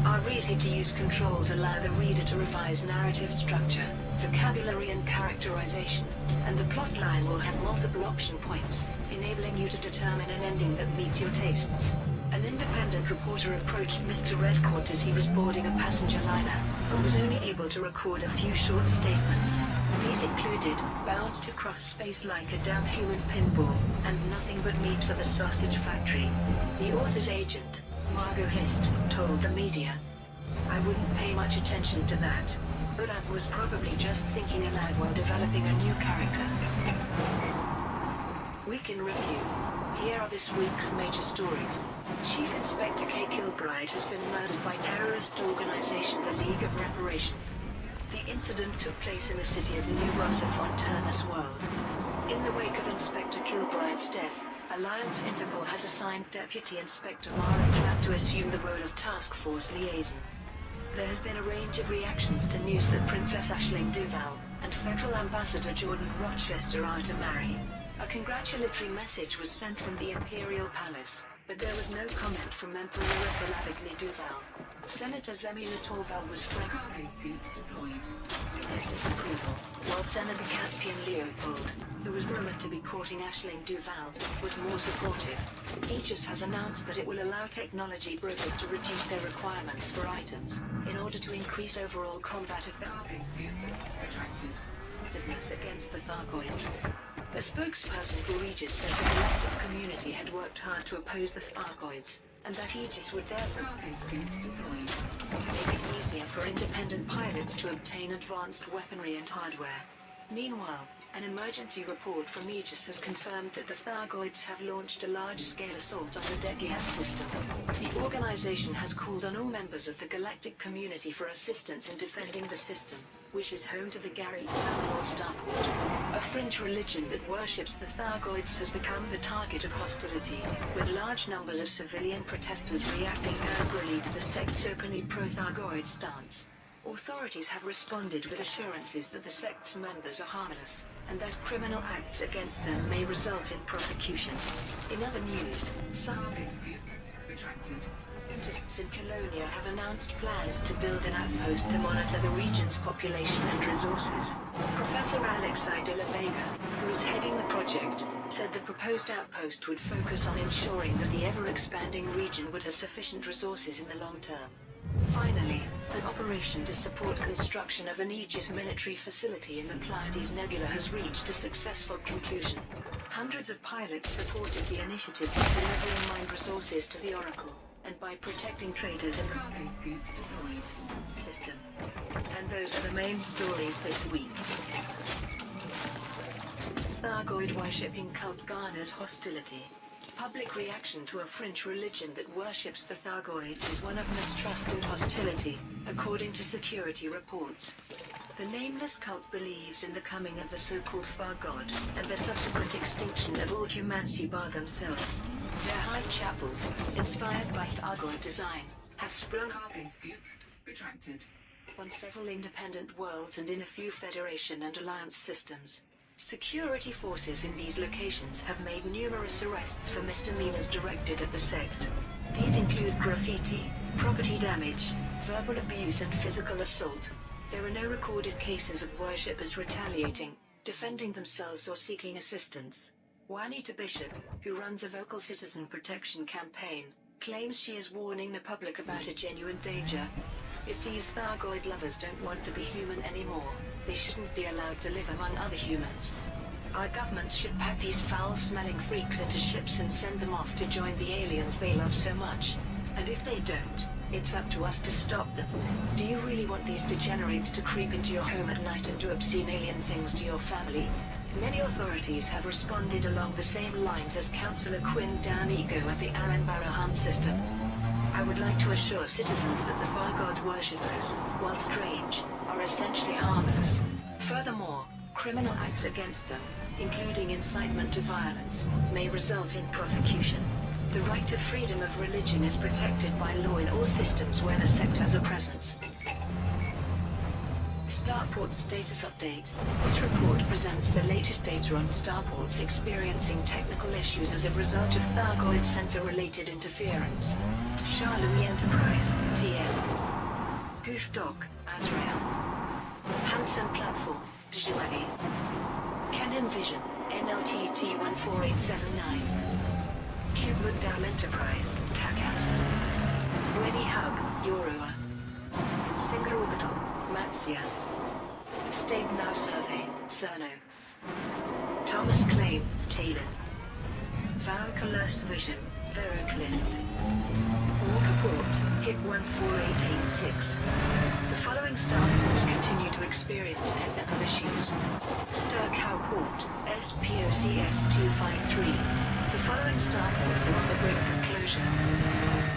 Our easy-to-use controls allow the reader to revise narrative structure, vocabulary and characterization, and the plot line will have multiple option points, enabling you to determine an ending that meets your tastes. An independent reporter approached Mr. Redcourt as he was boarding a passenger liner, but was only able to record a few short statements. These included, bounced across space like a damn human pinball, and nothing but meat for the sausage factory. The author's agent, Margot Hist, told the media, I wouldn't pay much attention to that. Olaf was probably just thinking aloud while developing a new character. Week in Review. Here are this week's major stories. Chief Inspector Kay Kilbride has been murdered by terrorist organization the League of Reparation. The incident took place in the city of New Rossa-Fontana's World. In the wake of Inspector Kilbride's death, Alliance Interpol has assigned Deputy Inspector Mara Clapp to assume the role of Task Force Liaison. There has been a range of reactions to news that Princess Aisling Duval and Federal Ambassador Jordan Rochester are to marry. A congratulatory message was sent from the Imperial Palace, but there was no comment from Emperoress Olavigny Duval. Senator Zemila Torval was frank Cargo scoop deployed. in disapproval, while Senator Caspian Leopold, who was rumored to be courting Aisling Duval, was more supportive. Aegis has announced that it will allow technology brokers to reduce their requirements for items, in order to increase overall combat Cargo scoop retracted. effectiveness against the Thargoids. A spokesperson for Aegis said the galactic community had worked hard to oppose the Thargoids, and that Aegis would therefore Cargo scoop deployed. make it easier for independent pilots to obtain advanced weaponry and hardware. Meanwhile, an emergency report from Aegis has confirmed that the Thargoids have launched a large-scale assault on the Degiat system. The organization has called on all members of the galactic community for assistance in defending the system, which is home to the Garry Terminal Starport. A fringe religion that worships the Thargoids has become the target of hostility, with large numbers of civilian protesters reacting angrily to the sect's openly pro-Thargoid stance. Authorities have responded with assurances that the sect's members are harmless, and that criminal acts against them may result in prosecution. In other news, some Cargo scoop retracted. scientists in Colonia have announced plans to build an outpost to monitor the region's population and resources. Professor Alexei de la Vega, who is heading the project, said the proposed outpost would focus on ensuring that the ever-expanding region would have sufficient resources in the long term. Finally, an operation to support construction of an Aegis military facility in the Pleiades Nebula has reached a successful conclusion. Hundreds of pilots supported the initiative by delivering mined resources to the Oracle, and by protecting traders in Cargo scoop deployed. the system. And those are the main stories this week. Thargoid worshipping cult garners hostility. Public reaction to a fringe religion that worships the Thargoids is one of mistrust and hostility, according to security reports. The nameless cult believes in the coming of the so-called Far God, and the subsequent extinction of all humanity bar themselves. Their hive chapels, inspired by Thargoid design, have sprung up Cargo scoop retracted. on several independent worlds and in a few Federation and Alliance systems. Security forces in these locations have made numerous arrests for misdemeanors directed at the sect. These include graffiti, property damage, verbal abuse and physical assault. There are no recorded cases of worshippers retaliating, defending themselves or seeking assistance. Juanita Bishop, who runs a vocal citizen protection campaign, claims she is warning the public about a genuine danger. If these Thargoid lovers don't want to be human anymore, they shouldn't be allowed to live among other humans. Our governments should pack these foul-smelling freaks into ships and send them off to join the aliens they love so much. And if they don't, it's up to us to stop them. Do you really want these degenerates to creep into your home at night and do obscene alien things to your family? Many authorities have responded along the same lines as Councillor Quinn Dan Ego at the Aran Barahan system. I would like to assure citizens that the Far God worshippers, while strange, are essentially harmless. Furthermore, criminal acts against them, including incitement to violence, may result in prosecution. The right to freedom of religion is protected by law in all systems where the sect has a presence. Starport Status Update. This report presents the latest data on starports experiencing technical issues as a result of Thargoid sensor-related interference. Charlui Enterprise, TN. Goof Dock, Azrael. Hansen Platform, Djibouti. Canon Vision, NLT T14879. Cube Dal Enterprise, Kakas. Weni Hub, Yorua. Single Orbital, Matsia. State Now Survey, Cerno. Thomas Claim, Talon. Varicalus Vision, Veroclist. Walker Port, Hit 14886. The following starports continue to experience technical issues. Sturcow Port, SPOCS 253. The following starports are on the brink of closure.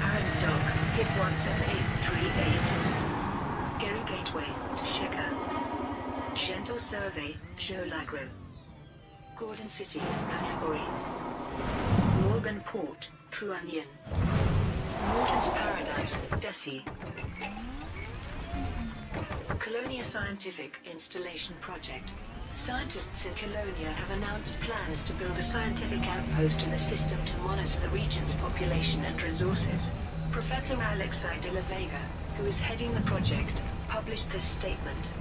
Parent Dock, Hit 17838. Gary Gateway, Sheka. Gentle Survey, Jolagro. Gordon City, Allegory. Morgan Port, Kuanyin. Morton's Paradise, Desi. Colonia Scientific Installation Project. Scientists in Colonia have announced plans to build a scientific outpost in the system to monitor the region's population and resources. Professor Alexei de la Vega, who is heading the project, published this statement.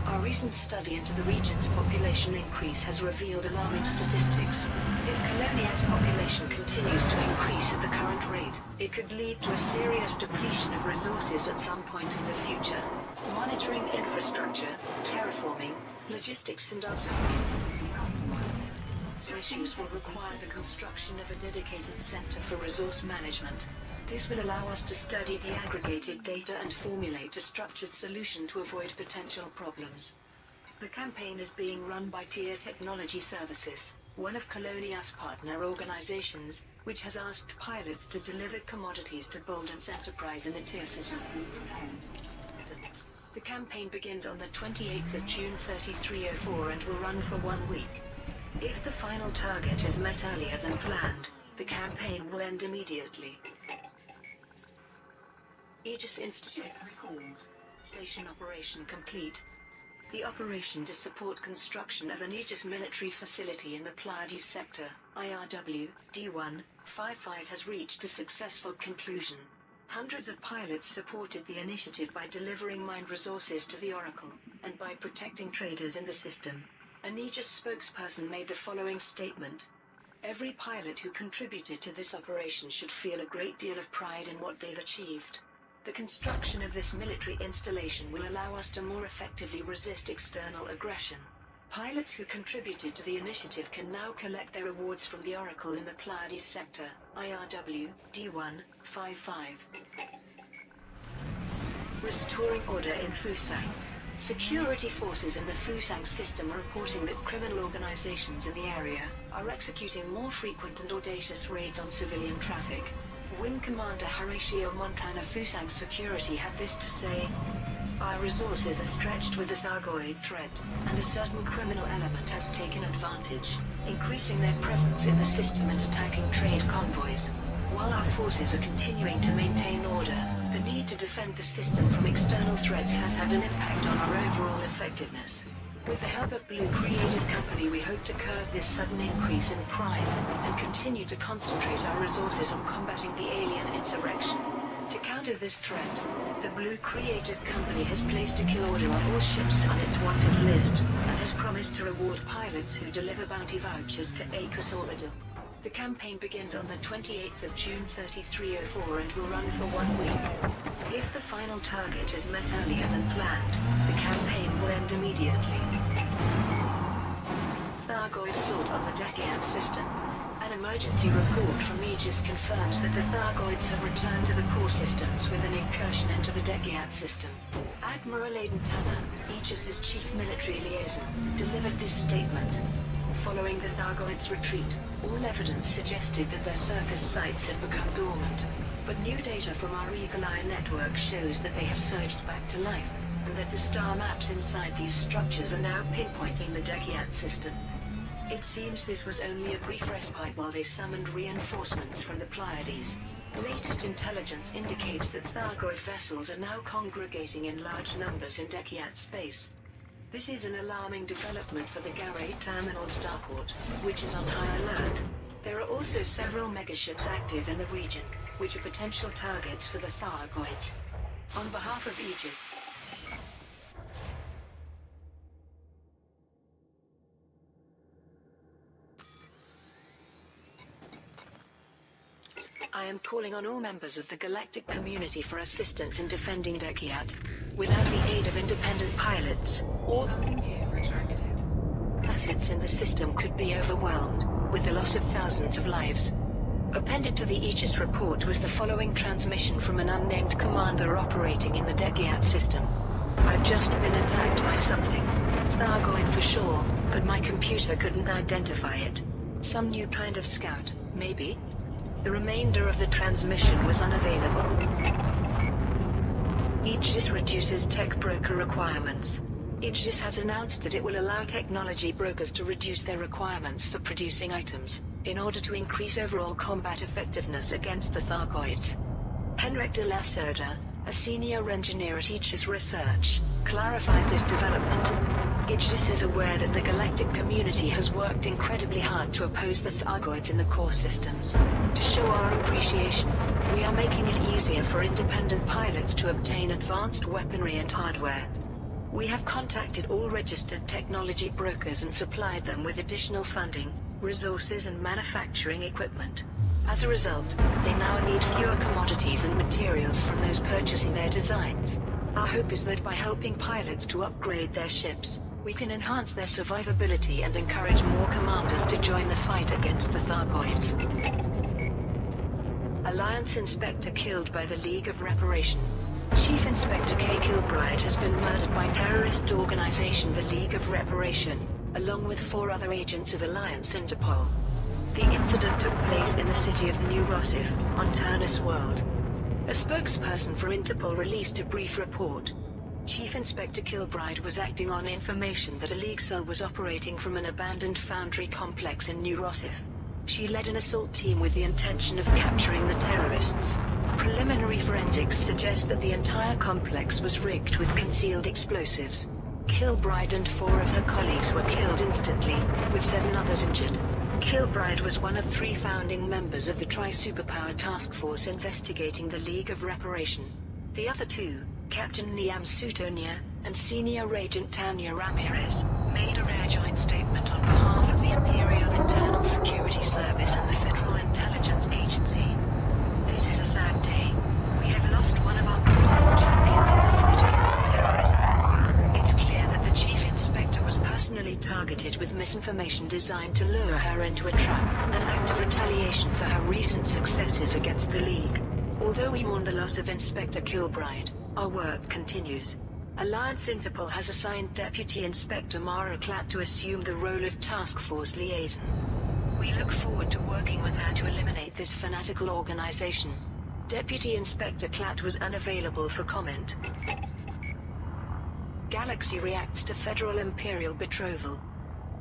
Our recent study into the region's population increase has revealed alarming statistics. If Colonia's population continues to increase at the current rate, it could lead to a serious depletion of resources at some point in the future. Monitoring infrastructure, terraforming, logistics and other issues will require the construction of a dedicated center for resource management. This will allow us to study the aggregated data and formulate a structured solution to avoid potential problems. The campaign is being run by Tier Technology Services, one of Colonia's partner organizations, which has asked pilots to deliver commodities to Bolden's enterprise in the Tier system. The campaign begins on the 28th of June 3304 and will run for 1 week. If the final target is met earlier than planned, the campaign will end immediately. Aegis installation operation complete. The operation to support construction of an Aegis military facility in the Pleiades sector, IRW, D155 has reached a successful conclusion. Hundreds of pilots supported the initiative by delivering mined resources to the Oracle, and by protecting traders in the system. An Aegis spokesperson made the following statement. Every pilot who contributed to this operation should feel a great deal of pride in what they've achieved. The construction of this military installation will allow us to more effectively resist external aggression. Pilots who contributed to the initiative can now collect their rewards from the Oracle in the Pleiades sector, IRW, D155. Restoring order in Fusang. Security forces in the Fusang system are reporting that criminal organizations in the area are executing more frequent and audacious raids on civilian traffic. Wing Commander Horatio Montana Fusang Security had this to say. Our resources are stretched with the Thargoid threat, and a certain criminal element has taken advantage, increasing their presence in the system and attacking trade convoys. While our forces are continuing to maintain order, the need to defend the system from external threats has had an impact on our overall effectiveness. With the help of Blue Creative Company, we hope to curb this sudden increase in crime, and continue to concentrate our resources on combating the alien insurrection. To counter this threat, the Blue Creative Company has placed a kill order on all ships on its wanted list, and has promised to reward pilots who deliver bounty vouchers to ACUS Orbital. The campaign begins on the 28th of June 3304 and will run for 1 week. If the final target is met earlier than planned, the campaign will end immediately. Thargoid assault on the Dekian system. An emergency report from Aegis confirms that the Thargoids have returned to the core systems with an incursion into the Dekian system. Admiral Aidan Tanner, Aegis's chief military liaison, delivered this statement. Following the Thargoids' retreat, all evidence suggested that their surface sites had become dormant. But new data from our Eagle Eye network shows that they have surged back to life, and that the star maps inside these structures are now pinpointing the Dekian system. It seems this was only a brief respite while they summoned reinforcements from the Pleiades. Latest intelligence indicates that Thargoid vessels are now congregating in large numbers in Dekian space. This is an alarming development for the Garay Terminal starport, which is on high alert. There are also several megaships active in the region, which are potential targets for the Thargoids. On behalf of Egypt, I am calling on all members of the galactic community for assistance in defending Dekiat. Without the aid of independent pilots, all Loading gear retracted. assets in the system could be overwhelmed, with the loss of thousands of lives. Appended to the Aegis report was the following transmission from an unnamed commander operating in the Degiat system. I've just been attacked by something. Thargoid for sure, but my computer couldn't identify it. Some new kind of scout, maybe? The remainder of the transmission was unavailable. Aegis reduces tech broker requirements. Aegis has announced that it will allow technology brokers to reduce their requirements for producing items, in order to increase overall combat effectiveness against the Thargoids. Henrik de la Cerda, a senior engineer at Aegis Research, clarified this development. Aegis is aware that the galactic community has worked incredibly hard to oppose the Thargoids in the core systems. To show our appreciation, we are making it easier for independent pilots to obtain advanced weaponry and hardware. We have contacted all registered technology brokers and supplied them with additional funding, resources and manufacturing equipment. As a result, they now need fewer commodities and materials from those purchasing their designs. Our hope is that by helping pilots to upgrade their ships, we can enhance their survivability and encourage more commanders to join the fight against the Thargoids. Alliance Inspector killed by the League of Reparation. Chief Inspector K. Kilbride has been murdered by terrorist organization the League of Reparation, along with 4 other agents of Alliance Interpol. The incident took place in the city of New Rossif, on Turnus World. A spokesperson for Interpol released a brief report. Chief Inspector Kilbride was acting on information that a League cell was operating from an abandoned foundry complex in New Rossif. She led an assault team with the intention of capturing the terrorists. Preliminary forensics suggest that the entire complex was rigged with concealed explosives. Kilbride and 4 of her colleagues were killed instantly, with 7 others injured. Kilbride was one of 3 founding members of the Tri-Superpower Task Force investigating the League of Reparation. The other 2, Captain Liam Sutonia and Senior Agent Tanya Ramirez, made a rare joint statement on behalf of the Imperial Internal Security Service and the Federal Intelligence Agency. This is a sad day. We have lost one of our greatest champions in the fight against terrorism. It's clear that the Chief Inspector was personally targeted with misinformation designed to lure her into a trap, an act of retaliation for her recent successes against the League. Although we mourn the loss of Inspector Kilbride, our work continues. Alliance Interpol has assigned Deputy Inspector Mara Klatt to assume the role of Task Force Liaison. We look forward to working with her to eliminate this fanatical organization. Deputy Inspector Klatt was unavailable for comment. Galaxy reacts to Federal Imperial betrothal.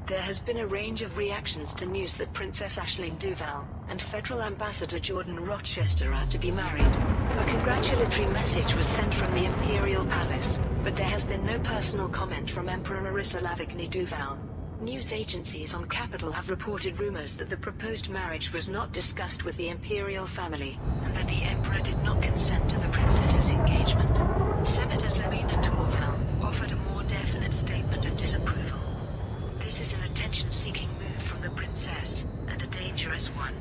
There has been a range of reactions to news that Princess Aisling Duval and Federal Ambassador Jordan Rochester are to be married. A congratulatory message was sent from the Imperial Palace, but there has been no personal comment from Emperor Marissa Lavigny Duval. News agencies on Capitol have reported rumors that the proposed marriage was not discussed with the Imperial family, and that the Emperor did not consent to the princess's engagement. Senator Zelina Torval offered a more definite statement of disapproval. This is an attention-seeking move from the princess, and a dangerous one.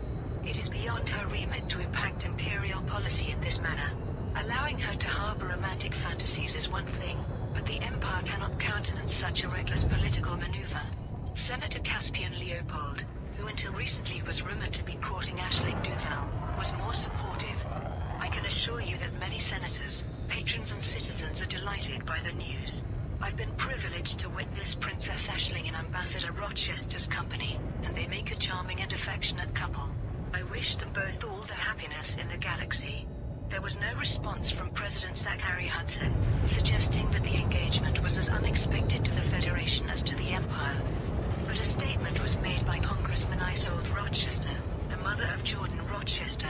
It is beyond her remit to impact Imperial policy in this manner. Allowing her to harbor romantic fantasies is one thing, but the Empire cannot countenance such a reckless political maneuver. Senator Caspian Leopold, who until recently was rumored to be courting Aisling Duval, was more supportive. I can assure you that many senators, patrons and citizens are delighted by the news. I've been privileged to witness Princess Aisling in Ambassador Rochester's company, and they make a charming and affectionate couple. I wish them both all the happiness in the galaxy. There was no response from President Zachary Hudson, suggesting that the engagement was as unexpected to the Federation as to the Empire. But a statement was made by Congressman Isolde Rochester, the mother of Jordan Rochester.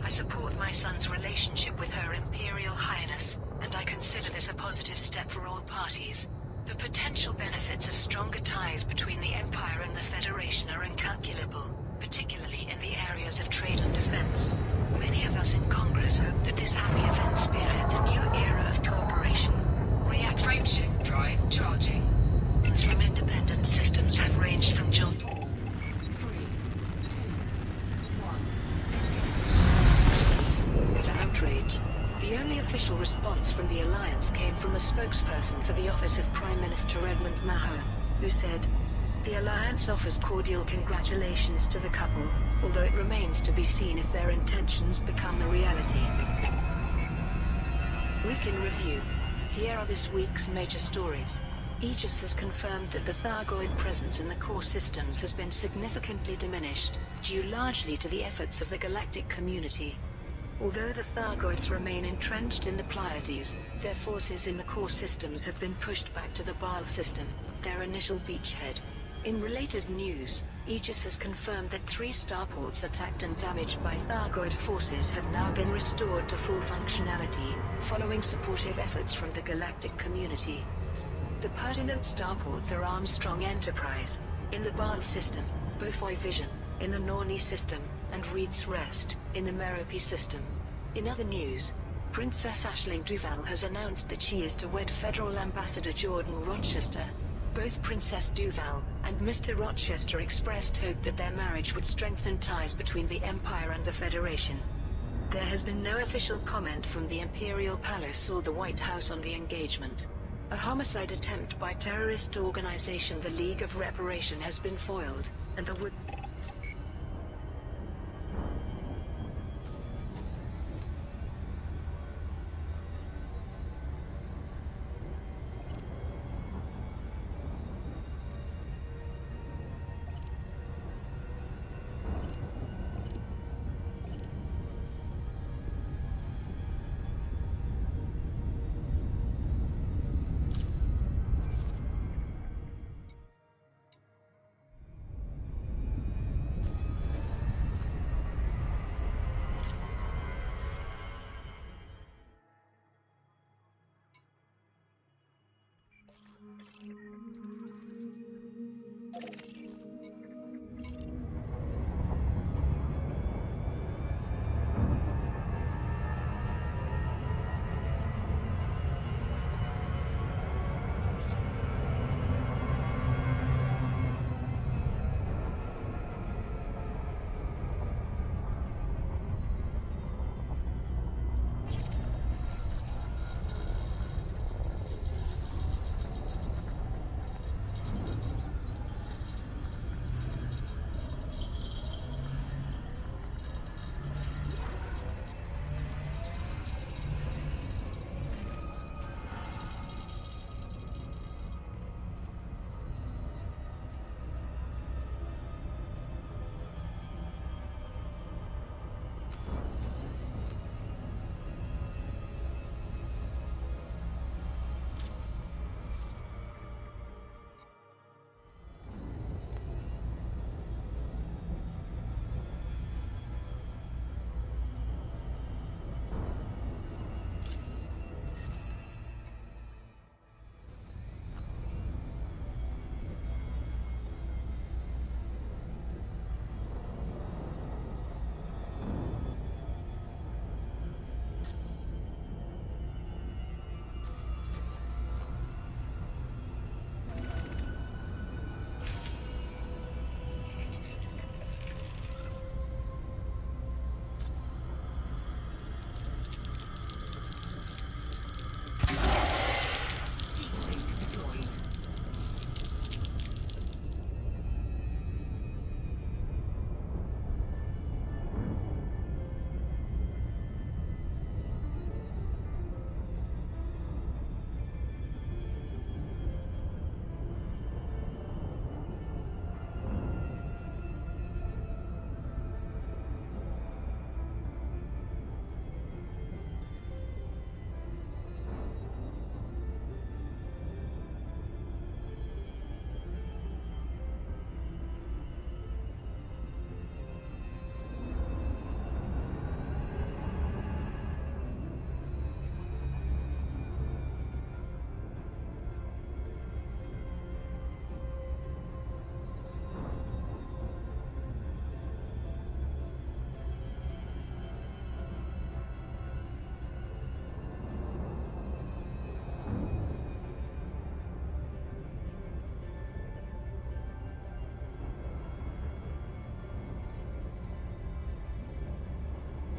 I support my son's relationship with Her Imperial Highness, and I consider this a positive step for all parties. The potential benefits of stronger ties between the Empire and the Federation are incalculable, particularly in the areas of trade and defense. Many of us in Congress hope that this happy event spearheads a new era of cooperation. Frameshift drive charging. From independent systems have ranged from John 3, 2, 1. to outrage. The only official response from the Alliance came from a spokesperson for the Office of Prime Minister Edmund Mahone, who said, "The Alliance offers cordial congratulations to the couple, although it remains to be seen if their intentions become a reality. Week in Review. Here are this week's major stories. Aegis has confirmed that the Thargoid presence in the core systems has been significantly diminished, due largely to the efforts of the galactic community. Although the Thargoids remain entrenched in the Pleiades, their forces in the core systems have been pushed back to the Baal system, their initial beachhead. In related news, Aegis has confirmed that 3 starports attacked and damaged by Thargoid forces have now been restored to full functionality, following supportive efforts from the galactic community. The pertinent starports are Armstrong Enterprise, in the Baal system, Bofoi Vision, in the Norni system, and Reed's Rest, in the Merope system. In other news, Princess Aisling Duval has announced that she is to wed Federal Ambassador Jordan Rochester. Both Princess Duval and Mr. Rochester expressed hope that their marriage would strengthen ties between the Empire and the Federation. There has been no official comment from the Imperial Palace or the White House on the engagement. A homicide attempt by terrorist organization the League of Reparation has been foiled, and the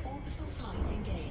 Orbital flight engaged.